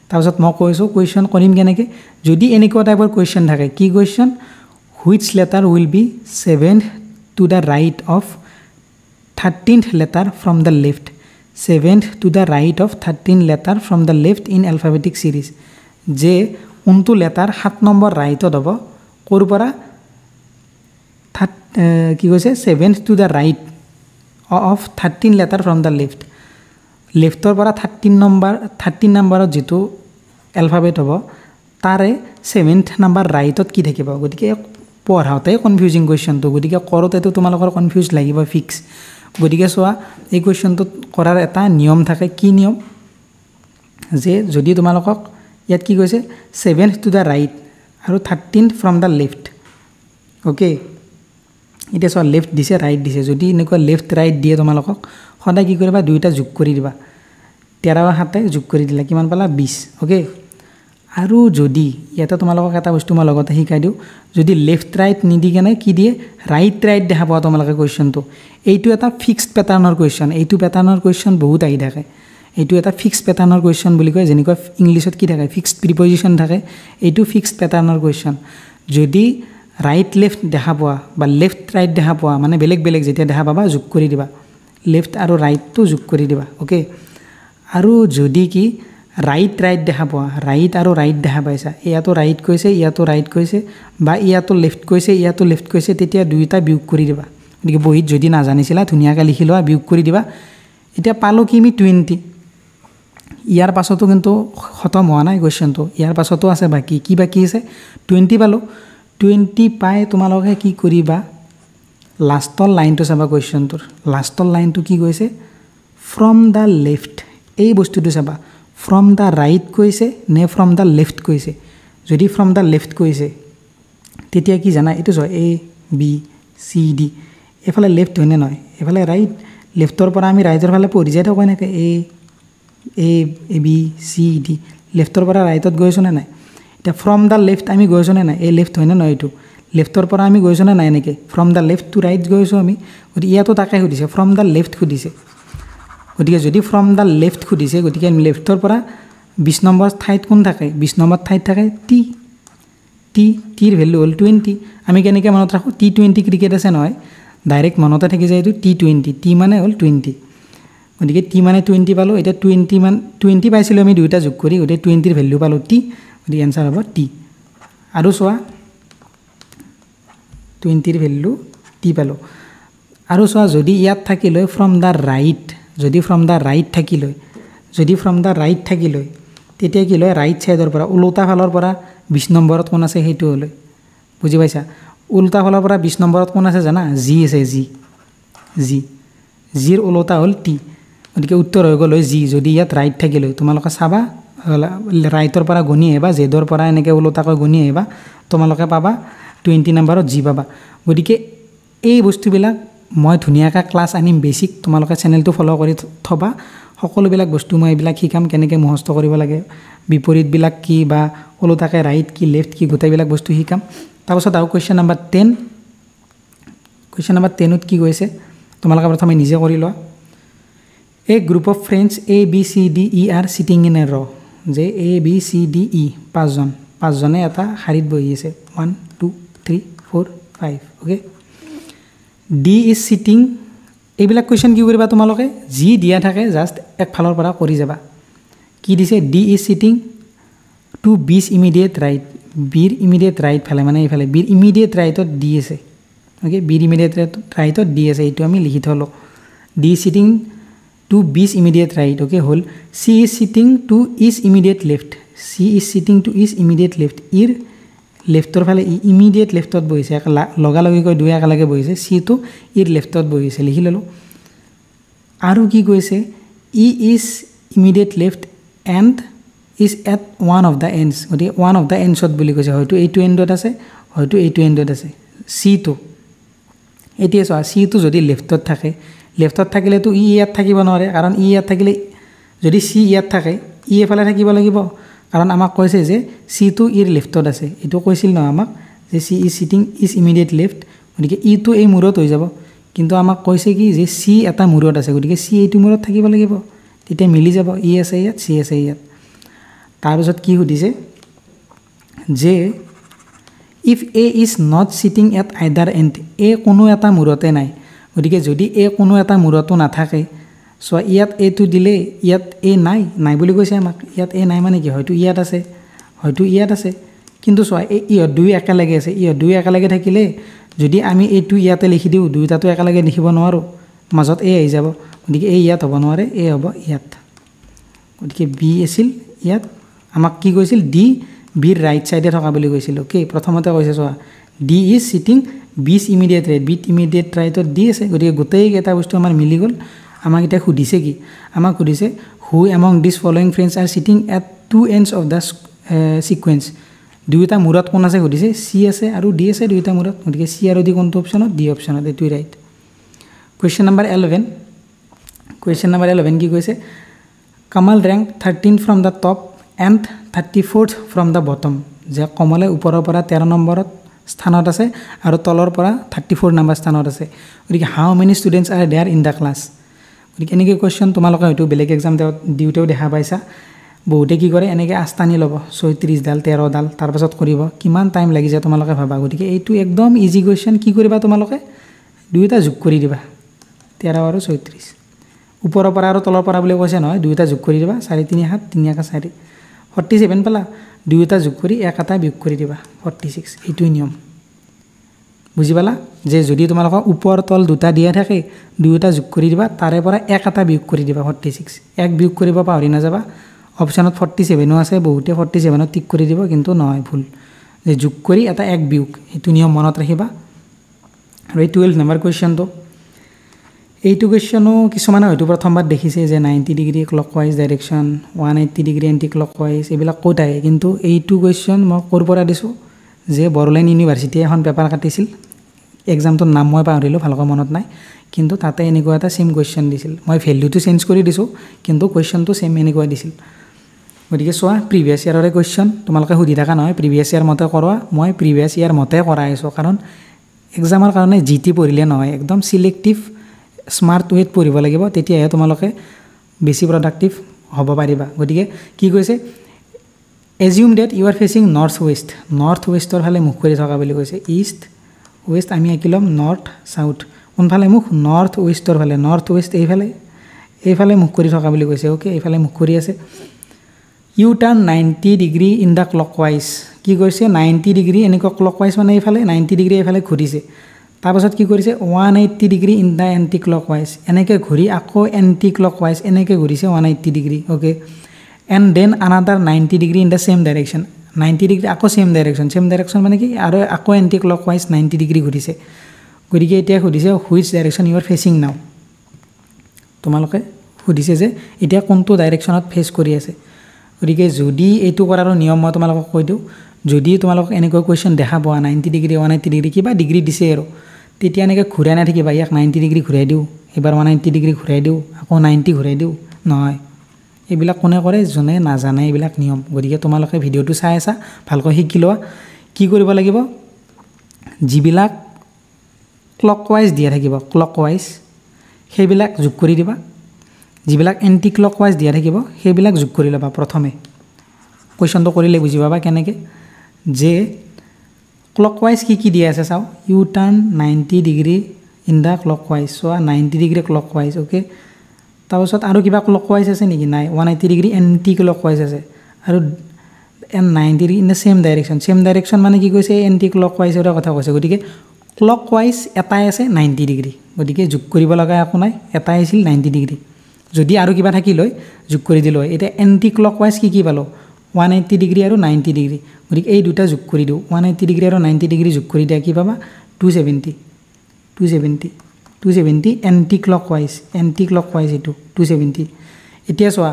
তাৰপিছত মই কৈছো কোৱেশ্চন কৰিম কেনেকৈ যদি এনেকুৱা টাইপৰ কোৱেশ্চন থাকে কি question which letter will be 7th to the right of 13th letter from the left 7th to the right of 13th letter from the left in alphabetic series যে কোনটো লেটাৰ 7 নম্বৰ ৰাইটত হ'ব কোৰ পৰা কি কৈছে 7th to the right of 13 letter from the left লেফটৰ পৰা 13 নম্বৰত যেটো এলফাবেট হ'ব তাৰে 7th নম্বৰ ৰাইটত কি থাকিব গতিকে পঢ়াওতে কনফিউজিং কোৱেশ্চনটো গতিকে কৰোতেতো তোমালোকৰ কনফিউজ লাগিব ফিক্স গতিকে চোৱা এই কোৱেশ্চনটো কৰাৰ এটা নিয়ম থাকে কি নিয়ম যে যদি তোমালোকক ইয়াত কি কৈছে 7th to the right আৰু 13th from the left okay এটা চোৱা লেফট দিছে ৰাইট দিছে যদি এনেকুৱা লেফট ৰাইট দিয়ে তোমালোকক সদায় কি কৰিবা দুইটা যোগ কৰি দিবা 13 হাতে যোগ কৰি দিলা কিমান পালা 20 ওকে আৰু যদি ইয়াতে তোমালোকক এটা বস্তু মই লগতে শিকাই দিও যদি লেফট ৰাইট নিদি কেনে কি দিয়ে ৰাইট দেখা পাবা তোমালোকে কোৱেশ্চনটো এইটো এটা ফিক্সড প্যাটাৰ্নৰ কোৱেশ্চন এইটো প্যাটাৰ্নৰ কোৱেশ্চন বহুত আহি থাকে এইটো এটা ফিক্সড প্যাটাৰ্নৰ কোৱেশ্চন বুলি কয় যেনেকৈ ইংলিশত কি থাকে ফিক্সড প্ৰিপজিশন থাকে এইটো ফিক্সড প্যাটাৰ্নৰ কোৱেশ্চন যদি ৰাইট লেফট দেখা পোৱা বা লেফট ৰাইট দেখা পোৱা মানে বেলেগ যেতিয়া দেখা পাবা যোগ কৰি দিবা লেফট আৰু ৰাইটটো যোগ কৰি দিবা ওকে আৰু যদি কি ৰাইট দেখা পোৱা ৰাইট আৰু ৰাইট দেখা পাইছা ইয়াতো ৰাইট কৈছে ইয়াতো ৰাইট কৈছে বা ইয়াতো লেফট কৈছে তেতিয়া দুইটা বিয়োগ কৰি দিবা গতিকে বহিত যদি না জানিছিলা ধুনিয়াকৈ লিখি লোৱা বিয়োগ কৰি দিবা এতিয়া পালো কি আমি 20 ইয়াৰ পাছতো কিন্তু খতম হোৱা নাই কোৱেশ্চনটো ইয়াৰ পাছতো আছে বাকি কি বাকি আছে 20 পালো 20 পাই তোমালোকে কি কৰিবা লাষ্টৰ লাইনটো চাবা কোৱেশ্চনটোৰ লাষ্টৰ লাইনটো কি কৈছে ফ্ৰম দা লেফট এই বস্তুটো চাবা from the right কৈছে নে from the left কৈছে যদি from the left কৈছে তেতিয়া কি জানা এটো এ বি সি ডি এফালে লেফট হয়নে নহয় এফালে ৰাইট লেফটৰ পৰা আমি ৰাইটৰ ফালে পঢ়ি যাই থাকো এনেকৈ এ বি সি ডি লেফটৰ পৰা ৰাইটত গৈছো নে নাই এটা from the left আমি গৈছো নে নাই এই লেফট হয়নে নহয় এটো লেফটৰ পৰা আমি গৈছো নে নাই এনেকৈ from the left to right গৈছো আমি গতি ইয়াতো তাকে সুধিছে from the left সুধিছে গতিকে যদি ফ্ৰম দা লেফট খুদিছে গতিকে লেফটৰ পৰা 20 নম্বৰ ঠাইত কোন থাকে 20 নম্বৰ ঠাইত থাকে টিৰ ভ্যালু হল 20 আমি কেনেকৈ মনত ৰাখো T20 ক্ৰিকেট আছে নহয় ডাইৰেক্ট মনতে থাকি যায় T20 টি মানে হল 20 গতিকে টি মানে 20 পালো এটা 20 মান 20 পাইছিল আমি দুইটা যোগ কৰি গতিকে 20 ৰ ভ্যালু পালো টি গতিকে आंसर হ'ব টি আৰু চোৱা 20 ৰ ভ্যালু টি পালো আৰু চোৱা যদি ইয়াত থাকিলে ফ্ৰম দা ৰাইট যদি ফ্ৰম দা ৰাইট থাকিলৈ তেতিয়া কি লয় ৰাইট সাইডৰ পৰা উলোটা ফালৰ পৰা 20 নম্বৰত কোন আছে সেইটো হলে বুজি পাইছা উল্টা ফালৰ পৰা 20 নম্বৰত কোন আছে জানা জি আছে জি জিৰ উল্টা হল টি গতিকে উত্তৰ হৈ গ'ল জি যদি ইয়াত ৰাইট থাকিল তোমালোকে চাবা ৰাইটৰ পৰা গণি আহিবা জেডৰ পৰা এনেকৈ উল্টাকৈ গণি আহিবা তোমালোকে পাবা 20 নম্বৰত জি পাবা গতিকে এই বস্তুবিলাক মই ধুনীয়াকৈ ক্লাছ আনিম বেসিক তোমালোকে চেনেলটো ফলো কৰি থবা সকলোবিলাক বস্তু মই এইবিলাক শিকাম কেনেকৈ মুখস্থ কৰিব লাগে বিপৰীতবিলাক কি বা উল্টাকৈ ৰাইট কি লেফট কি গোটেইবিলাক বস্তু শিকাম তাৰপিছত আৰু কোৱেশ্চন নম্বৰ 10 কোৱেশ্চন নম্বৰ 10ত কি কৈছে তোমালোকে প্ৰথমে নিজে কৰি লোৱা A group of friends A B C D E are sitting in a row যে A B C D E পাঁচজনে এটা শাৰীত বহি আছে 1 2 3 4 5 ওকে D is sitting এইবিলাক কোৱেশ্চন কি কৰিবা তোমালোকে জি দিয়া থাকে জাস্ট এক ফালৰ পৰা কৰি যাবা কি দিছে D is sitting to B's immediate right B'ৰ immediate right ফালে মানে এইফালে B'ৰ immediate rightত D আছে ওকে B'ৰ immediate rightত D আছে এইটো আমি লিখি থলো D is sitting to B's immediate right okay hole C is sitting to E's immediate left C is sitting to E's immediate left ir লেফটৰ ফালে ইমিডিয়েট লেফটত বহিছে লগালগি কৈ দুই একেলগে বহিছে C to ir লেফটত বহিছে লিখি ললো আৰু কি কৈছে E is immediate left and is at one of the ends গতি one of the ends ত বুলি কৈছে হয়তো এইটো এন্ডত আছে হয়তো এইটো এন্ডত আছে C to এতিয়া চোৱা C to যদি লেফটত থাকে লেফটত থাকিলে তো ই ইয়াত থাকিব নোৱাৰে কাৰণ ই ইয়াত থাকিলে যদি সি ইয়াত থাকে ই এফালে থাকিব লাগিব কাৰণ আমাক কৈছে যে সি তো ইৰ লেফটত আছে এটো কৈছিল ন আমাক যে C is sitting is immediate left গতিকে ই তো এই মূৰত হৈ যাব কিন্তু আমাক কৈছে কি যে সি এটা মূৰত আছে গতিকে সি এইটো মূৰত থাকিব লাগিব তেতিয়া মিলি যাব ই আছে ইয়াত সি আছে ইয়াত তাৰপিছত কি সুধিছে যে if A is not sitting at either end A কোনো এটা মূৰতে নাই গতিকে যদি এ কোনো এটা মূৰতো নাথাকে সো ইয়াত এ টু দিলে ইয়াত এ নাই বুলি কৈছে আমাক ইয়াত এ নাই মানে কি হয়তো ইয়াত আছে কিন্তু সো ই দুই একেলগে আছে ই দুই একেলগে থাকিলে যদি আমি এইটো ইয়াতে লিখি দিও দুইটাটো একেলগে লিখিব নোৱাৰো মাজত এ আহি যাব গতিকে এ ইয়াত হ'ব নোৱাৰে এ হ'ব ইয়াত গতিকে বি আছিল ইয়াত আমাক কি কৈছিল ডি বিৰ ৰাইট সাইডে থকা বুলি কৈছিল ওকে প্ৰথমতে কৈছে so D is sitting B's immediate right B's immediate right D আছে গতিকে গোটেই কেইটা বস্তু আমাৰ মিলি গল আমাক এটা খুদিছে কি আমাক খুদিছে who among these following friends are sitting at two ends of the sequence দুইটা মূৰত কোন আছে খুদিছে C আছে আৰু D আছে দুইটা মূৰত গতিকে C আৰু D কোনটো অপচনত D অপচনত এটোই ৰাইট কোৱেশ্চন নম্বৰ 11 কি কৈছে Kamal ranked 13 from the top and 34th from the bottom যে কমলে ওপৰৰ পৰা 13 নম্বৰত স্থানত আছে আৰু তলৰ পৰা 34 নম্বৰ স্থানত আছে গতিকে how many students are there in the class গতিকে এনেকে কোৱেশ্চন তোমালোকে হয়তো বেলেগ এক্সাম দিউতেও দেখা পাইছা বহুতে কি কৰে এনেকে আস্তানি ল'ব 36 ডাল 13 ডাল তাৰ পাছত কৰিব কিমান টাইম লাগি যায় তোমালোকে ভাবা গতিকে এইটো একদম ইজি কোৱেশ্চন কি কৰিবা তোমালোকে দুইটা যোগ কৰি দিবা 13 আৰু 36 ওপৰৰ পৰা আৰু তলৰ পৰা বুলি কৈছে নহয় দুইটা যোগ কৰি দিবা 4 3 7 3 1 4 47 পালা দুইটা যোগ কৰি এক এটা বিয়োগ কৰি দিবা 46 এইটো নিয়ম বুজি পালা যে যদি তোমালোকৰ ওপৰ তল দুটা দিয়া থাকে দুইটা যোগ কৰি দিবা তাৰে পৰা এক এটা বিয়োগ কৰি দিবা 46 এক বিয়োগ কৰিব পাহৰি না যাবা অপচনত 47 আছে বহুতে 47 টিক কৰি দিব কিন্তু নহয় ভুল যে যোগ কৰি এটা এক বিয়োগ এইটো নিয়ম মনত ৰাখিবা আৰু 12 নম্বৰ কোৱেশ্চনটো এইটো কোৱেশ্চনো কিছুমানে হয়তো প্ৰথমবাৰ দেখিছে যে 90 degree clockwise direction 180 degree anti clockwise এইবিলাক কোট আহে কিন্তু এইটো কোৱেশ্চন মই কৰ পৰা দিছো যে বৰলাইন ইউনিভাৰ্চিটি এখন পেপাৰ কাটিছিল এক্সামটোৰ নাম মই পাহৰিলো ভালকৈ মনত নাই কিন্তু তাতে এনেকুৱা এটা সেম কোৱেশ্চন দিছিল মই ভ্যালুটো চেঞ্জ কৰি দিছো কিন্তু কোৱেশ্চনটো সেম এনেকুৱা দিছিল গতিকে সোৱা প্ৰিভিয়াস ইয়াৰৰে কোৱেশ্চন তোমালোকে সুধি থাকা নহয় প্ৰিভিয়াস ইয়াৰ মতে কৰৱা মই প্ৰিভিয়াস ইয়াৰ মতে কৰাইছো কাৰণ এক্সামৰ কাৰণে জিটি পঢ়িলে নহয় একদম সিলেক্টিভ স্মাৰ্ট ওয়েট পঢ়িব লাগিব তেতিয়াহে তোমালোকে বেছি প্ৰডাক্টিভ হ'ব পাৰিবা গতিকে কি কৈছে assume that you are facing north westৰ ফালে মুখ কৰি থকা বুলি কৈছে east west আমি আকিলম north south কোন ফালে মুখ north westৰ ফালে north west এইফালে মুখ কৰি থকা বুলি কৈছে ওকে এইফালে মুখ কৰি আছে you turn 90 degree in the clockwise কি কৈছে 90 ডিগ্ৰী এনেকৈ clockwise মানে এইফালে 90 ডিগ্ৰী এইফালে ঘূৰিছে তাৰপাছত কি কৰিছে 180 degree in da anti clockwise এনেকৈ ঘূৰি আকৌ এন্টি ক্লকৱাইজ এনেকৈ ঘূৰিছে 180 degree okay and then another 90 degree in the same direction 90 degree আকৌ সেম ডাইৰেকশ্যন মানে কি আৰু আকৌ এন্টি ক্লকৱাইজ 90 ডিগ্ৰী ঘূৰিছে গতিকে এতিয়া সুধিছে which direction you are facing now তোমালোকে সুধিছে যে এতিয়া কোনটো ডাইৰেকশ্যনত ফেচ কৰি আছে গতিকে যদি এইটো কৰাৰ নিয়ম মই তোমালোকক কৈ দিওঁ যদি তোমালোকক এনেকৈ কোৱেশ্চন দেখা পোৱা 90 ডিগ্ৰী 180 ডিগ্ৰী কিবা ডিগ্ৰী দিছে আৰু তেতিয়া এনেকৈ ঘূৰাই নাথাকিবা ইয়াক 90 ডিগ্ৰী ঘূৰাই দিওঁ এবাৰ 180 ডিগ্ৰী ঘূৰাই দিওঁ আকৌ 90 ঘূৰাই দিওঁ নহয় এইবিলাক কোনে কৰে যোনে নাজানে এইবিলাক নিয়ম গতিকে তোমালোকে ভিডিঅ'টো চাই আছা ভালকৈ শিকি লোৱা কি কৰিব লাগিব যিবিলাক ক্লকৱাইজ দিয়া থাকিব ক্লকৱাইজ সেইবিলাক যোগ কৰি দিবা যিবিলাক এন্টি ক্লকৱাইজ দিয়া থাকিব সেইবিলাক যোগ কৰি ল'বা প্ৰথমে কোৱেশ্চনটো কৰিলে বুজি পাবা কেনেকৈ যে ক্লকৱাইজ কি দিয়া আছে চাও you turn 90 degree in the clockwise চোৱা 90 ডিগ্ৰী ক্লকৱাইজ ওকে তাৰপিছত আৰু কিবা ক্লকৱাইজ আছে নেকি নাই 180 ডিগ্ৰী এন্টি ক্লকৱাইজ আছে আৰু 90 degree in da same direction মানে কি কৈছে এন্টি ক্লকৱাইজৰ কথা কৈছে গতিকে ক্লকৱাইজ এটাই আছে 90 ডিগ্ৰী গতিকে যোগ কৰিব লগা একো নাই এটাই আছিল 90 ডিগ্ৰী যদি আৰু কিবা থাকিল হয় যোগ কৰি দিলো হয় এটা এন্টি ক্লকৱাইজ কি পালো 180 ডিগ্ৰী আৰু 90 ডিগ্ৰী গতিকে এই দুটা যোগ কৰি দিও 180 ডিগ্ৰী আৰু 90 ডিগ্ৰী যোগ কৰি দিয়া কি পাবা 270 এন্টি ক্লকৱাইজ এটো 270 এতিয়া চোৱা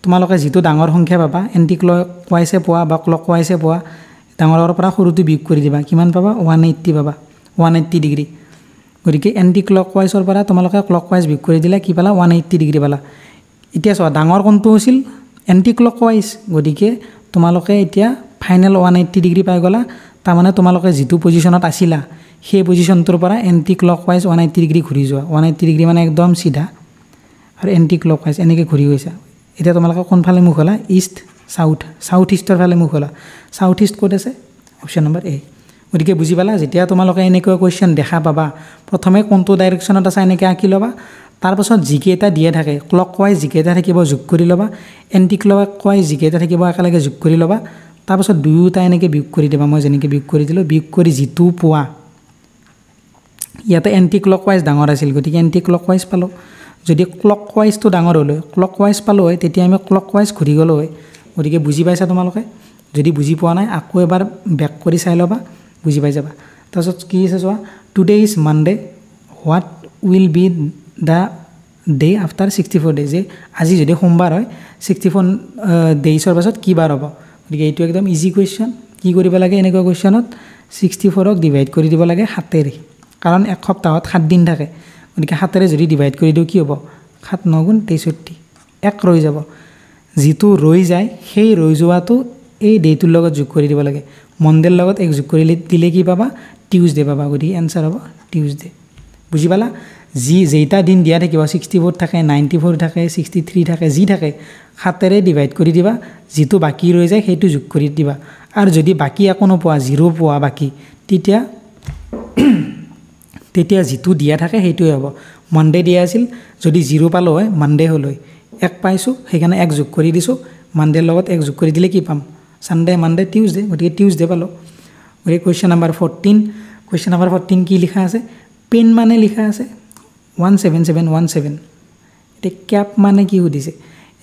তোমালোকে যেটো ডাঙৰ সংখ্যা পাবা এন্টি ক্লকৱাইজে পোৱা বা ক্লকৱাইজে পোৱা ডাঙৰৰ পৰা সৰুটো বিয়োগ কৰি দিবা কিমান পাবা 180 পাবা 180 ডিগ্ৰী গতিকে এন্টি ক্লকৱাইজৰ পৰা তোমালোকে ক্লকৱাইজ বিয়োগ কৰি দিলে কি পালা 180 ডিগ্ৰী পালা এতিয়া চোৱা ডাঙৰ কোনটো আছিল এন্টি ক্লকৱাইজ গতিকে তোমালোকে এতিয়া ফাইনাল 180 ডিগ্ৰী পাই গলা তাৰ মানে তোমালোকে যেটো পজিশনত আছিলা সেই পজিশনটোৰ পৰা এন্টি ক্লকৱাইজ 180 ডিগ্ৰী ঘূৰি যোৱা 180 ডিগ্ৰী মানে একদম সিধা আৰু এন্টি ক্লকৱাইজ এনেকৈ ঘূৰি গৈছা এতিয়া তোমালোকে কোনফালে মুখ হলা ইষ্ট সাউথ ইষ্টৰ ফালে মুখ হলা সাউথ ইষ্ট ক'ত আছে অপচন নম্বৰ এ গতিকে বুজি পালা যেতিয়া তোমালোকে এনেকৈ কোৱেশ্চন দেখা পাবা প্ৰথমে কোনটো ডাইৰেকশ্যনত আছে এনেকৈ আঁকি ল'বা তাৰপাছত যিকেইটা দিয়া থাকে ক্লকৱাইজ যিকেইটা থাকিব যোগ কৰি ল'বা এন্টি ক্লকৱাইজ যিকেইটা থাকিব একেলগে যোগ কৰি ল'বা তাৰপাছত দুয়োটা এনেকৈ বিয়োগ কৰি দিবা মই যেনেকৈ বিয়োগ কৰি দিলোঁ বিয়োগ কৰি যিটো পোৱা ইয়াতে এন্টি ক্লকৱাইজ ডাঙৰ আছিল গতিকে এন্টি ক্লকৱাইজ পালোঁ যদি ক্লকৱাইজটো ডাঙৰ হ'ল ক্লকৱাইজ পালোঁ হয় তেতিয়া আমি ক্লকৱাইজ ঘূৰি গ'লোঁ হয় গতিকে বুজি পাইছা তোমালোকে যদি বুজি পোৱা নাই আকৌ এবাৰ বেক কৰি চাই ল'বা বুজি পাই যাবা তাৰপিছত কি আছে চোৱা today is Monday what will be the day after 64 days আজি যদি সোমবাৰ হয় 64 ডেইজৰ পাছত কি বাৰ হ'ব গতিকে এইটো একদম ইজি কুৱেশ্চন কি কৰিব লাগে এনেকুৱা কুৱেশ্চনত 64ক ডিভাইড কৰি দিব লাগে 7 কাৰণ এক সপ্তাহত 7 দিন থাকে গতিকে 7 যদি ডিভাইড কৰি দিও কি হ'ব 7 9 গুণ 63 এক ৰৈ যাব যেটো ৰৈ যায় সেই ৰৈ যোৱাটো এই ডেটোৰ লগত যোগ কৰি দিব লাগে মনডেৰ লগত এক যোগ কৰি দিলে কি পাবা টিউজডে পাবা গতিকে এনসাৰ হ'ব টিউজডে বুজি পালা যেইটা দিন দিয়া থাকিব 64 থাকে 94 থাকে 63 থাকে যি থাকে 7 ডিভাইড কৰি দিবা যেটো বাকি ৰৈ যায় সেইটো যোগ কৰি দিবা আৰু যদি বাকি একো নোপোৱা 0 পোৱা বাকি তেতিয়া যেটো দিয়া থাকে সেইটোৱে হ'ব মনডে দিয়া আছিল যদি 0 পালো হয় মনডে হ'ল হয় এক পাইছো সেইকাৰণে এক যোগ কৰি দিছো মনডেৰ লগত এক যোগ কৰি দিলে কি পাম সানডে মানডে টিউজডে গতিকে টিউজডে পালো গতিকে কুৱেশ্চন নম্বৰ 14 কি লিখা আছে পেন মানে লিখা আছে 17717 এতিয়া ক্যাপ মানে কি সুধিছে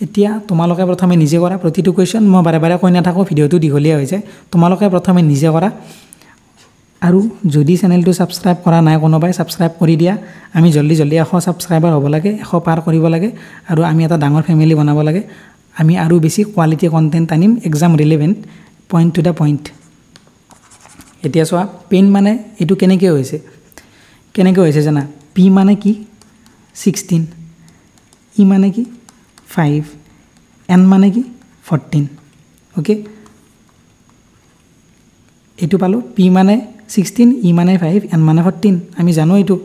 এতিয়া তোমালোকে প্ৰথমে নিজে কৰা প্ৰতিটো কুৱেশ্চন মই বাৰে বাৰে কৈ নাথাকো ভিডিওটো দীঘলীয়া হৈ যায় তোমালোকে প্ৰথমে নিজে কৰা আৰু যদি চেনেলটো সাবস্ক্ৰাইব কৰা নাই কোনোবাই সাবস্ক্ৰাইব কৰি দিয়া আমি জলদি 100 সাবস্ক্ৰাইবাৰ হ'ব লাগে 100 পাৰ কৰিব লাগে আৰু আমি এটা ডাঙৰ ফ্যামিলি বনাব লাগে আমি আৰু বেছি কোৱালিটি কন্টেন্ট আনিম exam relevant point to the point এতিয়া চোৱা পেন মানে এটো কেনেকৈ হৈছে জানা পি মানে কি 16 ই মানে কি 5 এন মানে কি 14 ওকে এটো পালো পি মানে 16 ই মানে 5 এন মানে 14 আমি জানো এটো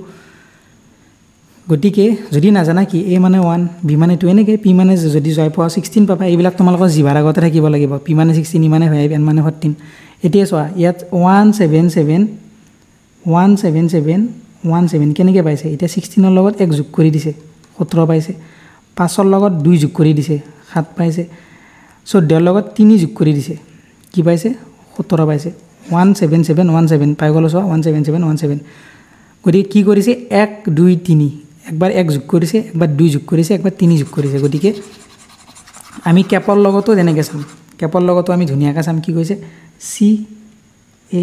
গতিকে যদি নাজানা কি এ মানে 1 বি মানে 2 এনেকৈ পি মানে যদি জয় পোৱা 16 পাবা এইবিলাক তোমালোকৰ জিভাৰ আগতে থাকিব লাগিব পি মানে 16 ই মানে 5 এন মানে 14 এতিয়া চোৱা ইয়াত 177 কেনেকৈ পাইছে এতিয়া 16 ৰ লগত এক যোগ কৰি দিছে 17 পাইছে 5 ৰ লগত 2 যোগ কৰি দিছে 7 পাইছে 14 ৰ লগত 3 যোগ কৰি দিছে কি পাইছে 17 পাইছে 17717 পাই গ'ল চোৱা 17717 গতিকে কি কৰিছে 1 2 3 একবাৰ 1 যোগ কৰিছে একবাৰ 2 যোগ কৰিছে একবাৰ 3 যোগ কৰিছে গতিকে আমি ক্যাপৰ লগতো যেনেকৈ চাম কেপৰ লগতো আমি ধুনীয়াকৈ চাম কি কৈছে চি এ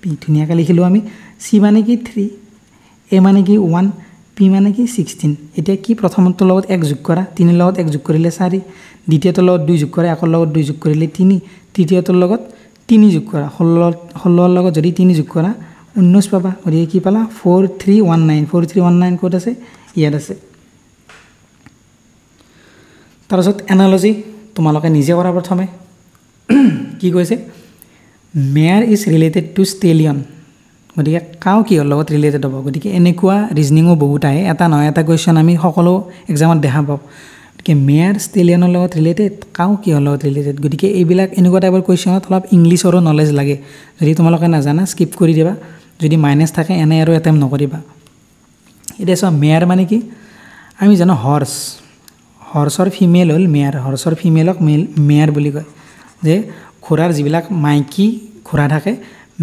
পি ধুনীয়াকৈ লিখিলোঁ আমি চি মানে কি 3 এ মানে কি 1 পি মানে কি 16 এতিয়া কি প্ৰথমটোৰ লগত 1 যোগ কৰা 3 লগত 1 যোগ কৰিলে 4 দ্বিতীয়টোৰ লগত 2 যোগ কৰা 1 লগত 2 যোগ কৰিলে 3 তৃতীয়টোৰ লগত 3 যোগ কৰা 16 লগত যদি 3 যোগ কৰা 19 পাবা গতিকে কি পালা 4319 ক'ত আছে ইয়াত আছে তাৰপিছত এনালজি তোমালোকে নিজে কৰা প্ৰথমে কি কৈছে mare is related to stallion গতিকে কাউ কিহৰ লগত ৰিলেটেড হ'ব গতিকে এনেকুৱা ৰিজনিঙো বহুত আহে এটা নহয় এটা কুৱেশ্যন আমি সকলো এক্সামত দেখা পাওঁ গতিকে মেয়াৰ ষ্টেলিয়নৰ লগত ৰিলেটেড কাউ কিহৰ লগত ৰিলেটেড গতিকে এইবিলাক এনেকুৱা টাইপৰ কুৱেশ্যনত অলপ ইংলিছৰো নলেজ লাগে যদি তোমালোকে নাজানা স্কিপ কৰি দিবা যদি মাইনাছ থাকে এনে আৰু এটেম্প নকৰিবা এতিয়া চোৱা মেয়াৰ মানে কি আমি জানো হৰ্চৰ ফিমেল হ'ল মেয়াৰ হৰ্চৰ ফিমেলক মেয়াৰ বুলি কয় যে ঘোঁৰাৰ যিবিলাক মাইকী ঘোঁৰা থাকে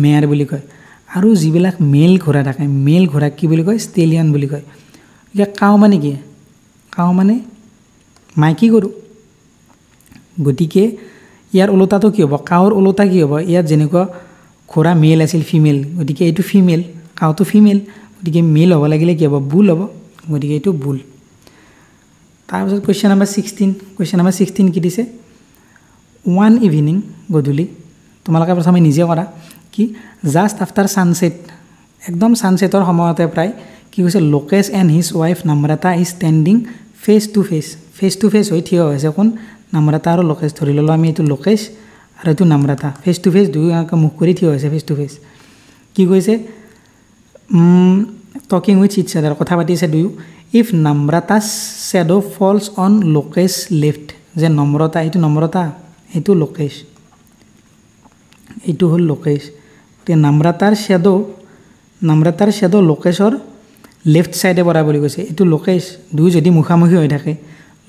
মেয়াৰ বুলি কয় আৰু যিবিলাক মেল ঘোঁৰা থাকে মেল ঘোঁৰাক কি বুলি কয় ষ্টেলিয়ন বুলি কয় এতিয়া কাউ মানে কি কাউ মানে মাইকী গৰু গতিকে ইয়াৰ ওলোটাটো কি হ'ব কাউৰ ওলোটা কি হ'ব ইয়াত যেনেকুৱা ঘোঁৰা মেল আছিল ফিমেল গতিকে এইটো ফিমেল কাউটো ফিমেল গতিকে মেল হ'ব লাগিলে কি হ'ব বুল হ'ব গতিকে এইটো বুল তাৰপিছত কুৱেশ্যন নম্বৰ 16 কি দিছে 1 ইভিনিং গধূলি তোমালোকে প্ৰথমে নিজে কৰা কি জাষ্ট আফটাৰ ছানছেট একদম ছানছেটৰ সময়তে প্ৰায় কি কৈছে Lokesh and his wife Namrata is standing face to face হৈ থিয় হৈছে কোন নম্ৰতা আৰু লোকেশ ধৰি ল'লোঁ আমি এইটো লোকেশ আৰু এইটো নম্ৰতা ফেচ টু ফেচ দুয়োকে মুখ কৰি থিয় হৈছে ফেচ টু ফেচ কি কৈছে টকিং উইথ ইটছ আদাৰ কথা পাতিছে দুয়ো if Namrata's shadow falls on Lokesh left যে নম্ৰতা এইটো লোকেশ এইটো হ'ল লোকেশ গতিকে নম্ৰতাৰ শ্বেডো লোকেশৰ লেফ্ট ছাইডে পৰা বুলি কৈছে এইটো লোকেশ দুই যদি মুখামুখি হৈ থাকে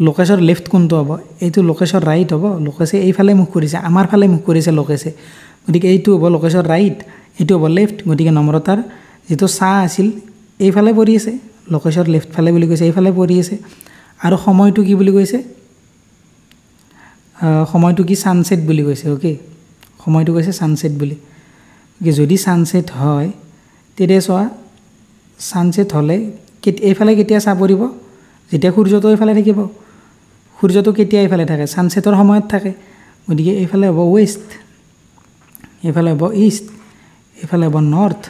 লোকেশৰ লেফ্ট কোনটো হ'ব এইটো লোকেশৰ ৰাইট হ'ব লোকেশে এইফালে মুখ কৰিছে আমাৰ ফালে মুখ কৰিছে লোকেশে গতিকে এইটো হ'ব লোকেশৰ ৰাইট এইটো হ'ব লেফ্ট গতিকে নম্ৰতাৰ যিটো চাহ আছিল এইফালে পৰি আছে লোকেশৰ লেফ্ট ফালে বুলি কৈছে এইফালে পৰি আছে আৰু সময়টো কি বুলি কৈছে সময়টো কি ছানছেট বুলি কৈছে অ'কে সময়টো কৈছে ছানছেট বুলি যদি ছানছেট হয় তেতিয়া চোৱা ছানছেট হ'লে এইফালে কেতিয়া চাহ পৰিব যেতিয়া সূৰ্যটো এইফালে থাকিব সূৰ্যটো কেতিয়া এইফালে থাকে ছানছেটৰ সময়ত থাকে গতিকে এইফালে হ'ব ৱেষ্ট এইফালে হ'ব ইষ্ট এইফালে হ'ব নৰ্থ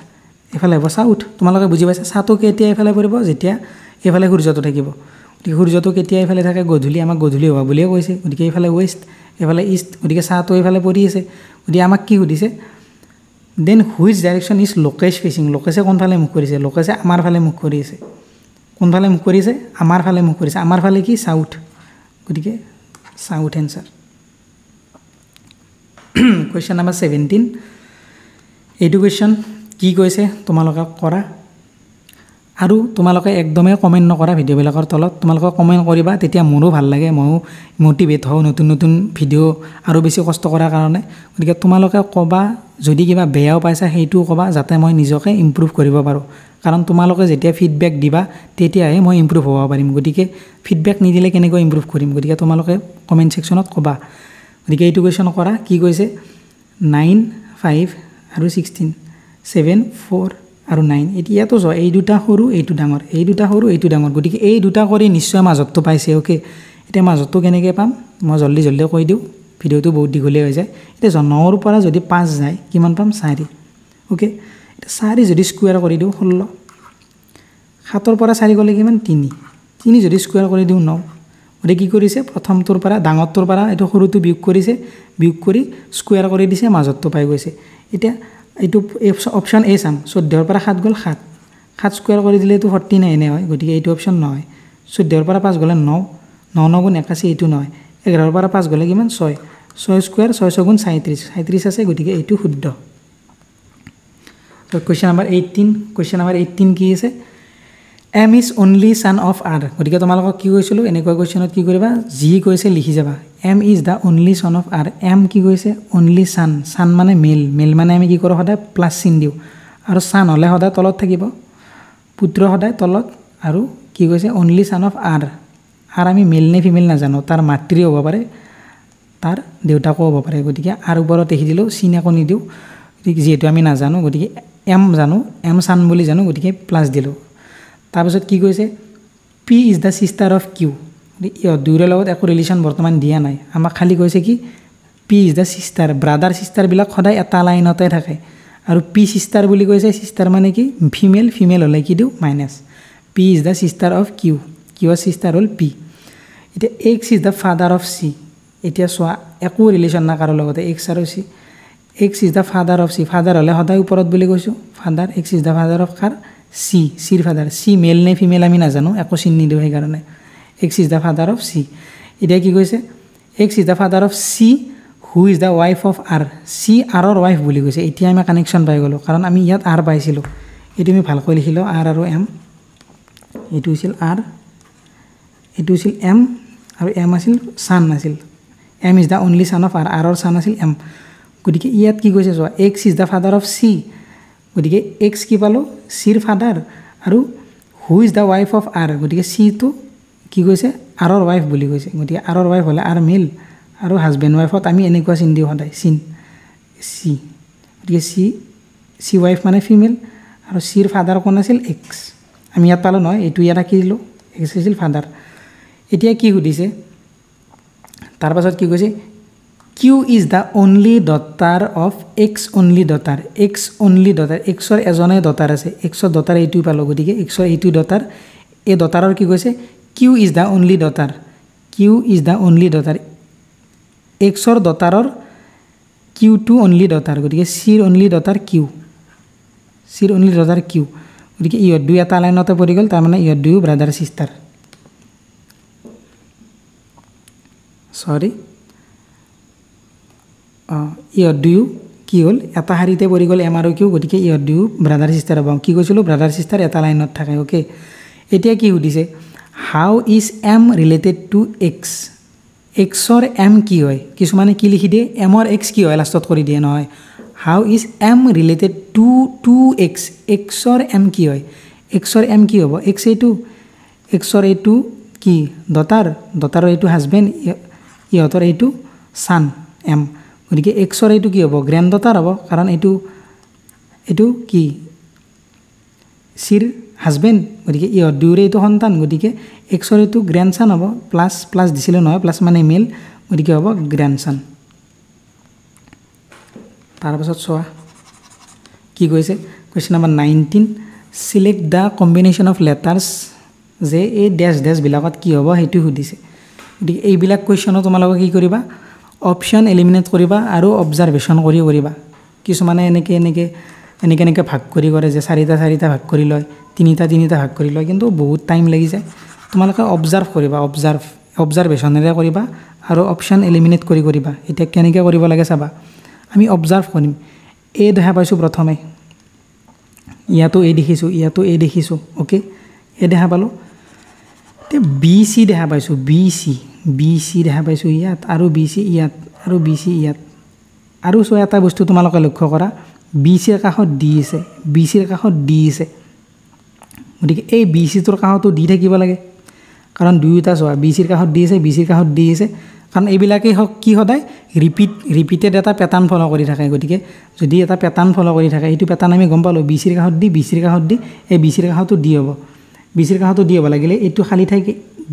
এইফালে হ'ব চাউথ তোমালোকে বুজি পাইছা চাহটো কেতিয়া এইফালে পৰিব যেতিয়া এইফালে সূৰ্যটো থাকিব গতিকে সূৰ্যটো কেতিয়া এইফালে থাকে গধূলি আমাক গধূলি হোৱা বুলিয়ে কৈছে গতিকে এইফালে ৱেষ্ট এইফালে ইষ্ট গতিকে চাহটো এইফালে পৰি আছে গতিকে আমাক কি সুধিছে then which direction is Lokesh facing লোকেশে কোনফালে মুখ কৰিছে লোকেশে আমাৰ ফালে মুখ কৰি আছে কোনফালে মুখ কৰিছে আমাৰ ফালে মুখ কৰিছে আমাৰ ফালে কি চাউথ গতিকে চাউথ এনচাৰ কুৱেশ্যন নম্বৰ 17 এইটো কুৱেশ্যন কি কৈছে তোমালোকে কৰা আৰু তোমালোকে একদমেই কমেণ্ট নকৰা ভিডিঅ'বিলাকৰ তলত তোমালোকে কমেণ্ট কৰিবা তেতিয়া মোৰো ভাল লাগে ময়ো মটিভেট হওঁ নতুন ভিডিঅ' আৰু বেছি কষ্ট কৰাৰ কাৰণে গতিকে তোমালোকে ক'বা যদি কিবা বেয়াও পাইছা সেইটোও ক'বা যাতে মই নিজকে ইম্প্ৰুভ কৰিব পাৰোঁ কাৰণ তোমালোকে যেতিয়া ফিডবেক দিবা তেতিয়াহে মই ইম্প্ৰুভ হ'ব পাৰিম গতিকে ফিডবেক নিদিলে কেনেকৈ ইম্প্ৰুভ কৰিম গতিকে তোমালোকে কমেণ্ট ছেকশ্যনত ক'বা গতিকে এইটো কুৱেশ্যন কৰা কি কৈছে 9 5 আৰু 16 7 4 আৰু 9 এতিয়াতো যোৱা এই দুটা সৰু এইটো ডাঙৰ এই দুটা সৰু এইটো ডাঙৰ গতিকে এই দুটা কৰি নিশ্চয় মাজতটো পাইছে অ'কে এতিয়া মাজতটো কেনেকৈ পাম মই জল্দি কৈ দিওঁ ভিডিঅ'টো বহুত দীঘলীয়া হৈ যায় এতিয়া 9ৰ পৰা যদি 5 যায় কিমান পাম 4 অ'কে এতিয়া 4 যদি স্কুৱেৰ কৰি দিওঁ 16 7ৰ পৰা 4 গ'লে কিমান 3 যদি স্কুৱেৰ কৰি দিওঁ 9 গতিকে কি কৰিছে প্ৰথমটোৰ পৰা ডাঙৰটোৰ পৰা এইটো সৰুটো বিয়োগ কৰিছে বিয়োগ কৰি স্কুৱেৰ কৰি দিছে মাজতটো পাই গৈছে এতিয়া এইটো অপশ্যন এ চাম 14ৰ পৰা 7 গ'ল 7 স্কুৱেৰ কৰি দিলে এইটো 49 হয় গতিকে এইটো অপশ্যন নহয় 14ৰ পৰা 5 গ'লে 9 9 গুণ 81 এইটো নহয় 11ৰ পৰা 5 গ'লে কিমান 6 স্কুৱেৰ 6 গুণ 37 আছে গতিকে এইটো শুদ্ধ কুৱেশ্যন নম্বৰ 18 কি আছে M is only son of R গতিকে তোমালোকক কি কৈছিলোঁ এনেকুৱা কুৱেশ্যনত কি কৰিবা যি কৈছে লিখি যাবা M is the only son of R M কি কৈছে অনলি ছান মানে মেল মানে আমি কি কৰোঁ সদায় প্লাছ চিন দিওঁ আৰু ছান হ'লে সদায় তলত থাকিব পুত্ৰ সদায় তলত আৰু কি কৈছে অনলি ছান অফ আৰ আমি মেল নে ফিমেল নাজানো তাৰ মাতৃ হ'ব পাৰে তাৰ দেউতাকো হ'ব পাৰে গতিকে আৰ ওপৰত লিখি দিলোঁ চিন একো নিদিওঁ যেহেতু আমি নাজানো গতিকে এম জানো এম চান বুলি জানো গতিকে প্লাছ দিলোঁ তাৰপিছত কি কৈছে P is the sister of Q ইহঁত দুয়োৰে লগত একো ৰিলেশ্যন বৰ্তমান দিয়া নাই আমাক খালি কৈছে কি P is the sister brother ছিষ্টাৰবিলাক সদায় এটা লাইনতে থাকে আৰু পি ছিষ্টাৰ বুলি কৈছে ছিষ্টাৰ মানে কি ফিমেল ফিমেল হ'লে কি দিওঁ minus P is the sister of Q কিউৰ ছিষ্টাৰ হ'ল পি এতিয়া X is the father of C এতিয়া চোৱা একো ৰিলেশ্যন নাই কাৰো লগতে এক্স আৰু C X is the father of C father হ'লে সদায় ওপৰত বুলি কৈছোঁ father X is the father of কাৰ চি চিৰ ফাদাৰ চি মেল নে ফিমেল আমি নাজানো একো চিন নিদিওঁ সেইকাৰণে X is the father of C এতিয়া কি কৈছে x is the father of C who is the wife of R C আৰৰ ৱাইফ বুলি কৈছে এতিয়া আমি কানেকশ্যন পাই গ'লোঁ কাৰণ আমি ইয়াত আৰ পাইছিলোঁ এইটো আমি ভালকৈ লিখিলোঁ আৰ আৰু এম এইটো হৈছিল আৰ এইটো হৈছিল এম আৰু এম আছিল ছান আছিল M is the only son of R আৰৰ ছান আছিল এম গতিকে ইয়াত কি কৈছে চোৱা X is the father of C গতিকে এক্স কি পালোঁ চিৰ ফাদাৰ আৰু who is the wife of R গতিকে চিটো কি কৈছে আৰৰ ৱাইফ বুলি কৈছে গতিকে আৰৰ ৱাইফ হ'লে আৰ মেল আৰু হাজবেণ্ড ৱাইফত আমি এনেকুৱা চিন দিওঁ সদায় চিন চি গতিকে চি ৱাইফ মানে ফিমেল আৰু চিৰ ফাদাৰ কোন আছিল এক্স আমি ইয়াত পালোঁ নহয় এইটো ইয়াত আঁকি দিলোঁ এক্স আছিল ফাদাৰ এতিয়া কি সুধিছে তাৰপাছত কি কৈছে Q is the only daughter of X only daughter X only daughter এক্সৰ এজনে ডটাৰ আছে এক্সৰ ডটাৰ এইটোৱে পালোঁ গতিকে এক্সৰ এইটো ডটাৰ এই ডটাৰৰ কি কৈছে Q is the only daughter Q is the only daughter এক্সৰ ডটাৰৰ কিউটো অনলি ডটাৰ গতিকে চিৰ অনলি ডটাৰ কিউ চিৰ অনলি ডটাৰ কিউ গতিকে ইহঁত দুই এটা লাইনতে পৰি গ'ল তাৰমানে ইহঁত দুয়ো ব্ৰাদাৰ ছিষ্টাৰ ইহঁত দুয়ো কি হ'ল এটা শাৰীতে পৰি গ'ল এম আৰু কিউ গতিকে ইহঁত দুয়ো ব্ৰাদাৰ ছিষ্টাৰ হ'ব কি কৈছিলোঁ ব্ৰাদাৰ ছিষ্টাৰ এটা লাইনত থাকে অ'কে এতিয়া কি সুধিছে how is M related to X এক্সৰ এম কি হয় কিছুমানে কি লিখি দিয়ে এমৰ এক্স কি হয় লাষ্টত কৰি দিয়ে নহয় how is M related to X এক্সৰ এম কি হয় এক্সৰ এম কি হ'ব এক্স এইটো এক্সৰ এইটো কি ডটাৰৰ এইটো হাজবেণ্ড ইহঁতৰ এইটো ছান এম গতিকে এক্সৰ এইটো কি হ'ব গ্ৰেণ্ড ডটাৰ হ'ব কাৰণ এইটো কি চিৰ হাজবেণ্ড গতিকে ইহঁত দুয়োৰে এইটো সন্তান গতিকে এক্সৰ এইটো গ্ৰেণ্ড ছান হ'ব প্লাছ দিছিলোঁ নহয় প্লাছ মানে মেল গতিকে হ'ব গ্ৰেণ্ড ছান তাৰপাছত চোৱা কি কৈছে question number 19 select the combination of letters যে এই ডেছবিলাকত কি হ'ব সেইটো সুধিছে গতিকে এইবিলাক কুৱেশ্যনো তোমালোকে কি কৰিবা অপশ্যন এলিমিনেট কৰিবা আৰু অবজাৰভেশ্যন কৰিবা কিছুমানে এনেকৈ ভাগ কৰে যে চাৰিটা ভাগ কৰি লয় তিনিটা ভাগ কৰি লয় কিন্তু বহুত টাইম লাগি যায় তোমালোকে অবজাৰ্ভ কৰিবা অবজাৰভেশ্যনেৰে কৰিবা আৰু অপশ্যন এলিমিনেট কৰিবা এতিয়া কেনেকৈ কৰিব লাগে চাবা আমি অবজাৰ্ভ কৰিম এ দেখা পাইছোঁ প্ৰথমে ইয়াতো এ দেখিছোঁ অ'কে এ দেখা পালোঁ এতিয়া বি চি দেখা পাইছোঁ বি চি দেখা পাইছোঁ ইয়াত আৰু বি চি ইয়াত আৰু বি চি ইয়াত আৰু চোৱা এটা বস্তু তোমালোকে লক্ষ্য কৰা বি চিৰ কাষত ডি আছে গতিকে এই বি চিটোৰ কাষতো দি থাকিব লাগে কাৰণ দুয়োটা চোৱা বি চিৰ কাষত ডি আছে কাৰণ এইবিলাকেই হওক কি সদায় ৰিপিটেড এটা পেটাৰ্ণ ফ'ল' কৰি থাকে গতিকে যদি এটা পেটাৰ্ণ ফ'ল' কৰি থাকে সেইটো পেটাৰ্ণ আমি গম পালোঁ বি চিৰ কাষত দি এই বি চিৰ কাষতো ডি হ'ব বি চিৰ কাষতো ডি হ'ব লাগিলে এইটো খালী ঠাই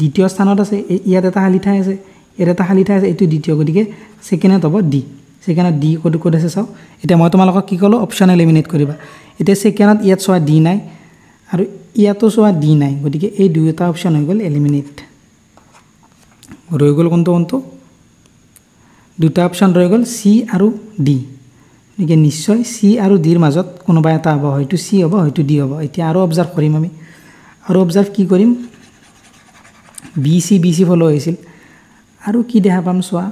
দ্বিতীয় স্থানত আছে ইয়াত এটা খালী ঠাই আছে ইয়াত এটা খালী ঠাই আছে এইটো দ্বিতীয় গতিকে ছেকেণ্ডত হ'ব ডি ছেকেণ্ডত ডি ক'ত আছে চাওঁ এতিয়া মই তোমালোকক কি ক'লোঁ অপশ্যন এলিমিনেট কৰিবা এতিয়া ছেকেণ্ডত ইয়াত চোৱা ডি নাই আৰু ইয়াতো চোৱা ডি নাই গতিকে এই দুয়োটা অপশ্যন হৈ গ'ল এলিমিনেট ৰৈ গ'ল কোনটো দুটা অপশ্যন ৰৈ গ'ল চি আৰু ডি গতিকে নিশ্চয় চি আৰু ডিৰ মাজত কোনোবা এটা হ'ব হয়তো চি হ'ব হয়তো ডি হ'ব এতিয়া আৰু অবজাৰ্ভ কৰিম আমি আৰু অবজাৰ্ভ কি কৰিম বি চি ফ'ল' হৈছিল আৰু কি দেখা পাম চোৱা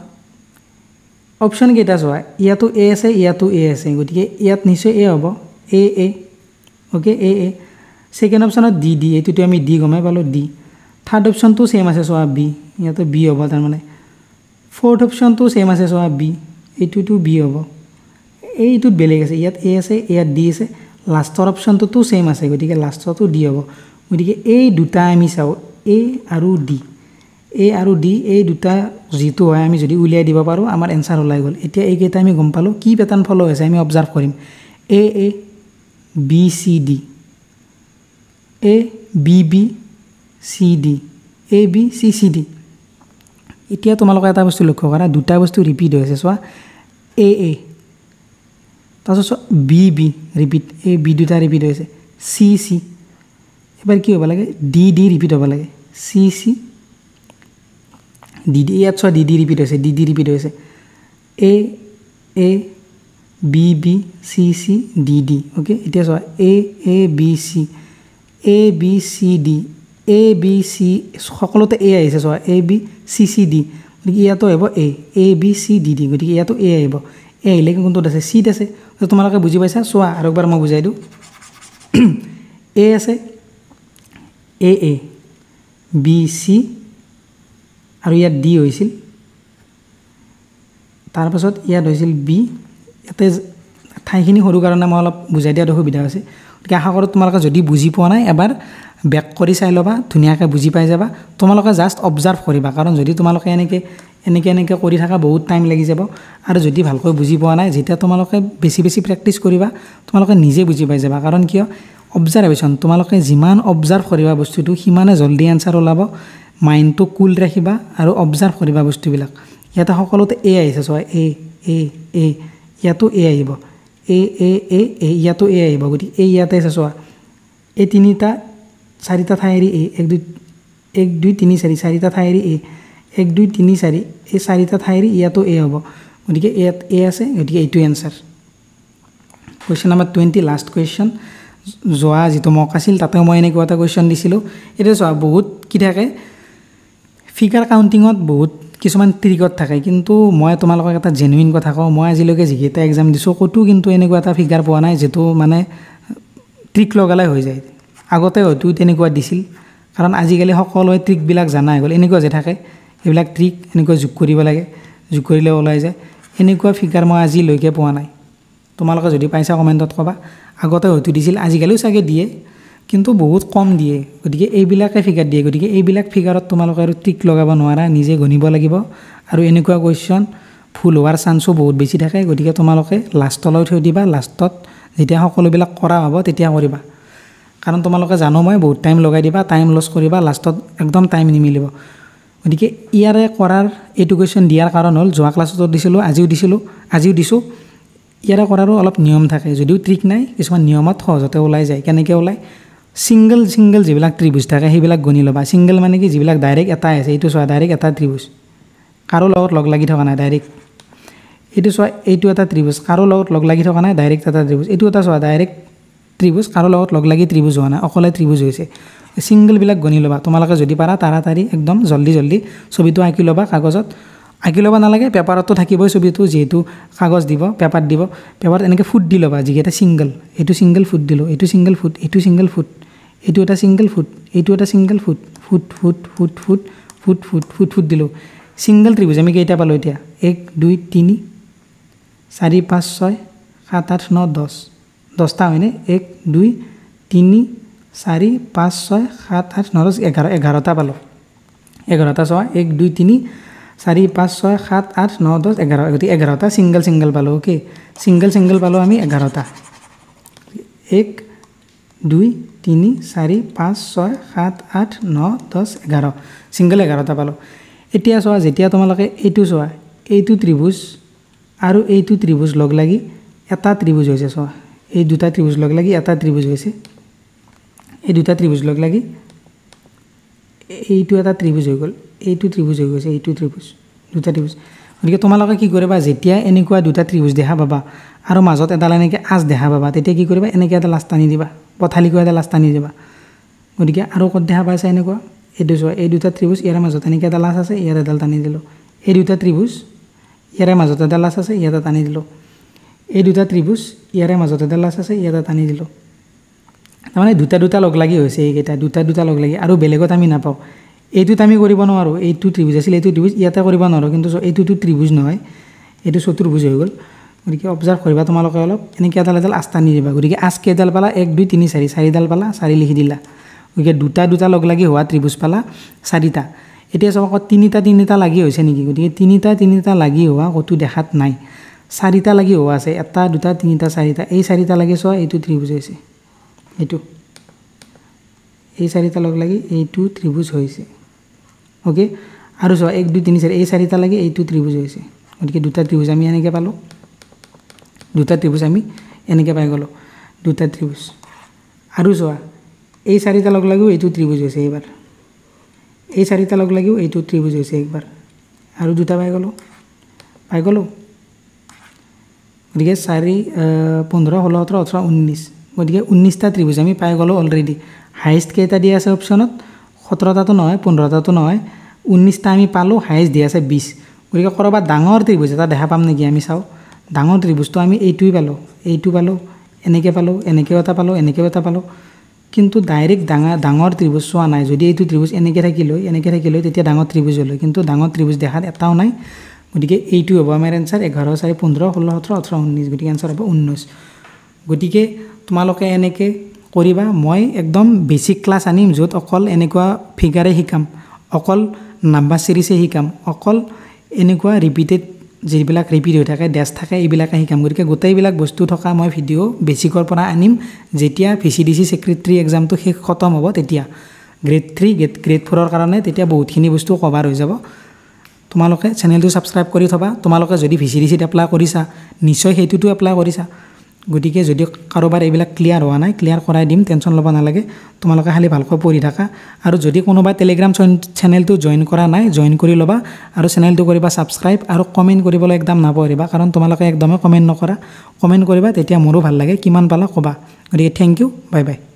অপশ্যন কেইটা চোৱা ইয়াতো এ আছে গতিকে ইয়াত নিশ্চয় এ হ'ব এ অ'কে এ ছেকেণ্ড অপশ্যনত ডি এইটোতো আমি ডি গমাই পালোঁ ডি থাৰ্ড অপশ্যনটো ছেইম আছে চোৱা বি ইয়াতো বি হ'ব তাৰমানে ফ'ৰ্থ অপশ্যনটো ছেইম আছে চোৱা বি এইটোতো বি হ'ব এইটোত বেলেগ আছে ইয়াত এ আছে ইয়াত ডি আছে লাষ্টৰ অপশ্যনটোতো ছেইম আছে গতিকে লাষ্টতো ডি হ'ব গতিকে এই দুটা আমি চাওঁ এ আৰু ডি এ আৰু ডি এই দুটা যিটো হয় আমি যদি উলিয়াই দিব পাৰোঁ আমাৰ এনসাৰ ওলাই গ'ল এতিয়া এইকেইটা আমি গম পালোঁ কি পেটাৰ্ণ ফলো হৈছে আমি অবজাৰ্ভ কৰিম A A B C D A B B C D A B C C D এতিয়া তোমালোকে এটা বস্তু লক্ষ্য কৰা দুটা বস্তু ৰিপিট হৈছে চোৱা এ এ তাৰপিছত B B repeat A B দুটা ৰিপিট হৈছে চি চি এবাৰ কি হ'ব লাগে ডি ডি ৰিপিট হ'ব লাগে চি চি ডি ডি ইয়াত চোৱা ডি ডি ৰিপিট হৈছে ডি ডি ৰিপিট হৈছে A A B B C C D D okay এতিয়া চোৱা A B C D A B C সকলোতে এ আহিছে চোৱা A B C C D গতিকে ইয়াতো আহিব A B C D D গতিকে ইয়াতো এ আহিব এ আহিলে কোনটোত আছে চিত আছে তোমালোকে বুজি পাইছা চোৱা আৰু একবাৰ মই বুজাই দিওঁ এ আছে এ বি চি আৰু ইয়াত ডি হৈছিল তাৰপাছত ইয়াত হৈছিল বি ইয়াতে ঠাইখিনি সৰু কাৰণে মই অলপ বুজাই দিয়াত অসুবিধা হৈছে গতিকে আশা কৰোঁ তোমালোকে যদি বুজি পোৱা নাই এবাৰ বেক কৰি চাই ল'বা ধুনীয়াকৈ বুজি পাই যাবা তোমালোকে জাষ্ট অবজাৰ্ভ কৰিবা কাৰণ যদি তোমালোকে এনেকৈ কৰি থাকা বহুত টাইম লাগি যাব আৰু যদি ভালকৈ বুজি পোৱা নাই যেতিয়া তোমালোকে বেছি প্ৰেক্টিছ কৰিবা তোমালোকে নিজে বুজি পাই যাবা কাৰণ কিয় অবজাৰ্ভেশ্যন তোমালোকে যিমান অবজাৰ্ভ কৰিবা বস্তুটো সিমানে জল্দি এনসাৰ ওলাব মাইণ্ডটো কুল ৰাখিবা আৰু অবজাৰ্ভ কৰিবা বস্তুবিলাক ইয়াতে সকলোতে এ আহিছে চোৱা এ ইয়াতো এ আহিব এ ইয়াতো এ আহিব গতিকে এই ইয়াতে আছে চোৱা এই চাৰিটা ঠাই এৰি এক দুই তিনি চাৰি চাৰিটা ঠাই এৰি এক দুই তিনি চাৰি এই চাৰিটা ঠাই এৰি ইয়াতো এ হ'ব গতিকে ইয়াত এ আছে গতিকে এইটো answer question number 20 last question যোৱা যিটো মক আছিল তাতে মই এনেকুৱা এটা কুৱেশ্যন দিছিলোঁ এতিয়া চোৱা বহুত কি থাকে ফিগাৰ কাউণ্টিঙত বহুত কিছুমান ট্ৰিকত থাকে কিন্তু মই তোমালোকক এটা জেনুইন কথা কওঁ মই আজিলৈকে যিকেইটা এক্সাম দিছোঁ ক'তো কিন্তু এনেকুৱা এটা ফিগাৰ পোৱা নাই যিটো মানে ট্ৰিক লগালে হৈ যায় আগতে হয়তো তেনেকুৱা দিছিল কাৰণ আজিকালি সকলোৱে ট্ৰিকবিলাক জানা হৈ গ'ল এনেকুৱা যে থাকে এইবিলাক ট্ৰিক এনেকুৱা যোগ কৰিব লাগে যোগ কৰিলে ওলাই যায় এনেকুৱা ফিগাৰ মই আজিলৈকে পোৱা নাই তোমালোকে যদি পাইছা কমেণ্টত ক'বা আগতে হয়তো দিছিল আজিকালিও চাগে দিয়ে কিন্তু বহুত কম দিয়ে গতিকে এইবিলাকে ফিগাৰ দিয়ে গতিকে এইবিলাক ফিগাৰত তোমালোকে আৰু ট্ৰিক লগাব নোৱাৰা নিজে গণিব লাগিব আৰু এনেকুৱা কুৱেশ্যন ভুল হোৱাৰ চান্সো বহুত বেছি থাকে গতিকে তোমালোকে লাষ্টলৈ থৈ দিবা লাষ্টত যেতিয়া সকলোবিলাক কৰা হ'ব তেতিয়া কৰিবা কাৰণ তোমালোকে জানো মই বহুত টাইম লগাই দিবা টাইম লছ কৰিবা লাষ্টত একদম টাইম নিমিলিব গতিকে ইয়াৰে কৰাৰ এইটো কুৱেশ্যন দিয়াৰ কাৰণ হ'ল যোৱা ক্লাছতো দিছিলোঁ আজিও দিছোঁ ইয়াৰে কৰাৰো অলপ নিয়ম থাকে যদিও ট্ৰিক নাই কিছুমান নিয়মত সহজতে ওলাই যায় কেনেকৈ ওলায় ছিংগল যিবিলাক ত্ৰিভুজ থাকে সেইবিলাক গণি ল'বা ছিংগল মানে কি যিবিলাক ডাইৰেক্ট এটাই আছে এইটো চোৱা ডাইৰেক্ট এটা ত্ৰিভুজ কাৰো লগত লগ লাগি থকা নাই ডাইৰেক্ট এইটো চোৱা এইটো এটা ত্ৰিভুজ কাৰো লগত লগ লাগি থকা নাই ডাইৰেক্ট এটা ত্ৰিভুজ এইটো এটা চোৱা ডাইৰেক্ট ত্ৰিভুজ কাৰো লগত লগ লাগি ত্ৰিভুজ হোৱা নাই অকলে ত্ৰিভুজ হৈছে ছিংগলবিলাক গণি ল'বা তোমালোকে যদি পাৰা তাড়াতাড়ি একদম জল্দি ছবিটো আঁকি ল'বা কাগজত আঁকি ল'ব নালাগে পেপাৰতো থাকিবই ছবিটো যিহেতু কাগজ দিব পেপাৰত এনেকৈ ফুট দি ল'বা যিকেইটা ছিংগল এইটো ছিংগল ফুট দিলোঁ এইটো ছিংগল ফুট এইটো ছিংগল ফুট এইটো এটা ছিংগল ফুট এইটো এটা single foot foot foot foot foot foot foot foot foot দিলোঁ ছিংগল ত্ৰিভুজ আমি কেইটা পালোঁ এতিয়া 1 2 3 4 5 6 7 8 9 10 10টা হয়নে 1 2 3 4 5 6 7 8 9 10 11টা পালোঁ 11টা চোৱা 1 2 3 4 5 6 7 8 9 10 11 গতিকে 11টা ছিংগল পালোঁ অ'কে ছিংগল পালোঁ আমি 11টা 1 2 3 4 5 6 7 8 9 10 11 ছিংগল 11টা পালোঁ এতিয়া চোৱা যেতিয়া তোমালোকে এইটো চোৱা এইটো ত্ৰিভুজ আৰু এইটো ত্ৰিভুজ লগ লাগি এটা ত্ৰিভুজ হৈছে চোৱা এই দুটা ত্ৰিভুজ লগ লাগি এটা ত্ৰিভুজ হৈছে এই দুটা ত্ৰিভুজ লগ লাগি এইটো এটা ত্ৰিভুজ হৈ গ'ল এইটো ত্ৰিভুজ হৈ গৈছে এইটো ত্ৰিভুজ দুটা ত্ৰিভুজ গতিকে তোমালোকে কি কৰিবা যেতিয়া এনেকুৱা দুটা ত্ৰিভুজ দেখা পাবা আৰু মাজত এডাল এনেকৈ আঁচ দেখা পাবা তেতিয়া কি কৰিবা এনেকৈ এটা লাষ্ট টানি দিবা পথালিকৈ এটা লাষ্ট টানি দিবা গতিকে আৰু ক'ত দেখা পাইছা এনেকুৱা এইটো চোৱা এই দুটা ত্ৰিভুজ ইয়াৰ মাজত এনেকৈ এটা লাষ্ট আছে ইয়াত এডাল টানি দিলোঁ এই দুটা ত্ৰিভুজ ইয়াৰে মাজত এডাল লাষ্ট আছে ইয়াতে টানি দিলোঁ এই দুটা ত্ৰিভুজ ইয়াৰে মাজত এডাল লাষ্ট আছে ইয়াতে টানি দিলোঁ তাৰমানে দুটা লগ লাগি হৈছে এইকেইটা দুটা লগ লাগি আৰু বেলেগত আমি নাপাওঁ এইটোত আমি কৰিব নোৱাৰোঁ এইটো ত্ৰিভুজ আছিল এইটো ত্ৰিভুজ ইয়াতে কৰিব নোৱাৰোঁ কিন্তু এইটোতো ত্ৰিভুজ নহয় এইটো চতুৰ্ভুজ হৈ গ'ল গতিকে অবজাৰ্ভ কৰিবা তোমালোকে অলপ এনেকৈ এডাল আঁচ টানি দিবা গতিকে আঁচ কেইডাল পালা 1 2 3 4 চাৰিডাল পালা 4 লিখি দিলা গতিকে দুটা লগ লাগি হোৱা ত্ৰিভুজ পালা 4টা এতিয়া চাওক তিনিটা লাগি হৈছে নেকি গতিকে তিনিটা লাগি হোৱা কতো দেখাত নাই চাৰিটা লাগি হোৱা আছে এটা দুটা তিনিটা চাৰিটা এই চাৰিটা লাগি চোৱা এইটো ত্ৰিভুজ হৈছে এইটো এই চাৰিটা লগ লাগি এইটো ত্ৰিভুজ হৈছে ওকে আৰু চোৱা 1 2 3 4 এই চাৰিটা লাগি এইটো ত্ৰিভুজ হৈছে গতিকে দুটা ত্ৰিভুজ আমি এনেকৈ পালো দুটা ত্ৰিভুজ আমি এনেকৈ পাই গলো দুটা ত্ৰিভুজ আৰু চোৱা এই চাৰিটা লগ লাগিও এইটো ত্ৰিভুজ হৈছে এবাৰ এই চাৰিটা লগ লাগিও এইটো ত্ৰিভুজ হৈছে একবাৰ আৰু দুটা পাই গলো গতিকে 4 15 16 17 18 19 গতিকে 19টা ত্ৰিভুজ আমি পাই গলো অলৰেডি হাইয়েস্ট কেইটা দিয়া আছে অপচনত 17টাটো নহয় 15টাটো নহয় 19টা আমি পালো হাইয়েস্ট দিয়া আছে 20 গতিকে কৰবা ডাঙৰ ত্ৰিভুজ এটা দেখা পাম নেকি আমি চাও ডাঙৰ ত্ৰিভুজটো আমি এইটোই পালো এনেকৈ পালো এনেকৈ এটা পালো কিন্তু ডাইৰেক্ট ডাঙৰ ত্ৰিভুজ চোৱা নাই যদি এইটো ত্ৰিভুজ এনেকৈ থাকিলে তেতিয়া ডাঙৰ ত্ৰিভুজ হলো কিন্তু ডাঙৰ ত্ৰিভুজ দেখাত এটাও নাই গতিকে এইটো হ'ব আমাৰ आंसर 11 4 15 16 17 18 19 গতিকে आंसर হ'ব 19 গতিকে তোমালোকে এনেকৈ কৰিবা মই একদম বেসিক ক্লাস আনিম যত অকল এনেকুৱা ফিগাৰে শিকাম অকল নাম্বাৰ সিৰিজে শিকাম অকল এনেকুৱা ৰিপিটেড যিবিলাক ৰিপিট হৈ থাকে ড্যাশ থাকে এইবিলাকে শিকাম গতিকে গোটেইবিলাক বস্তু থকা মই ভিডিও বেসিকৰ পৰা আনিম যেতিয়া ভিসিডিসি সেক্ৰেটাৰী এক্সামটো শেষ খতম হ'ব তেতিয়া গ্ৰেড 3 গ্ৰেড 4 ৰ কাৰণে তেতিয়া বহুতখিনি বস্তু কভাৰ হৈ যাব তোমালোকে চেনেলটো সাবস্ক্ৰাইব কৰি থবা তোমালোকে যদি ভিসিডিসিত এপ্লাই কৰিছা নিশ্চয় হেতুটো এপ্লাই কৰিছা গতিকে যদি কাৰোবাৰ এইবিলাক ক্লিয়াৰ হোৱা নাই ক্লিয়াৰ কৰাই দিম টেনচন ল'ব নালাগে তোমালোকে খালি ভালকৈ পঢ়ি থাকা আৰু যদি কোনোবা টেলিগ্ৰাম চেনেলটো জয়েন কৰা নাই জয়েন কৰি লবা আৰু চেনেলটো কৰিবা সাবস্ক্ৰাইব আৰু কমেন্ট কৰিবলৈ একদম নাপাহৰিবা কাৰণ তোমালোকে একদমে কমেন্ট নকৰা কমেন্ট কৰিবা তেতিয়া মোৰো ভাল লাগে কিমান পালা কবা গতিকে থ্যাংক ইউ বাই বাই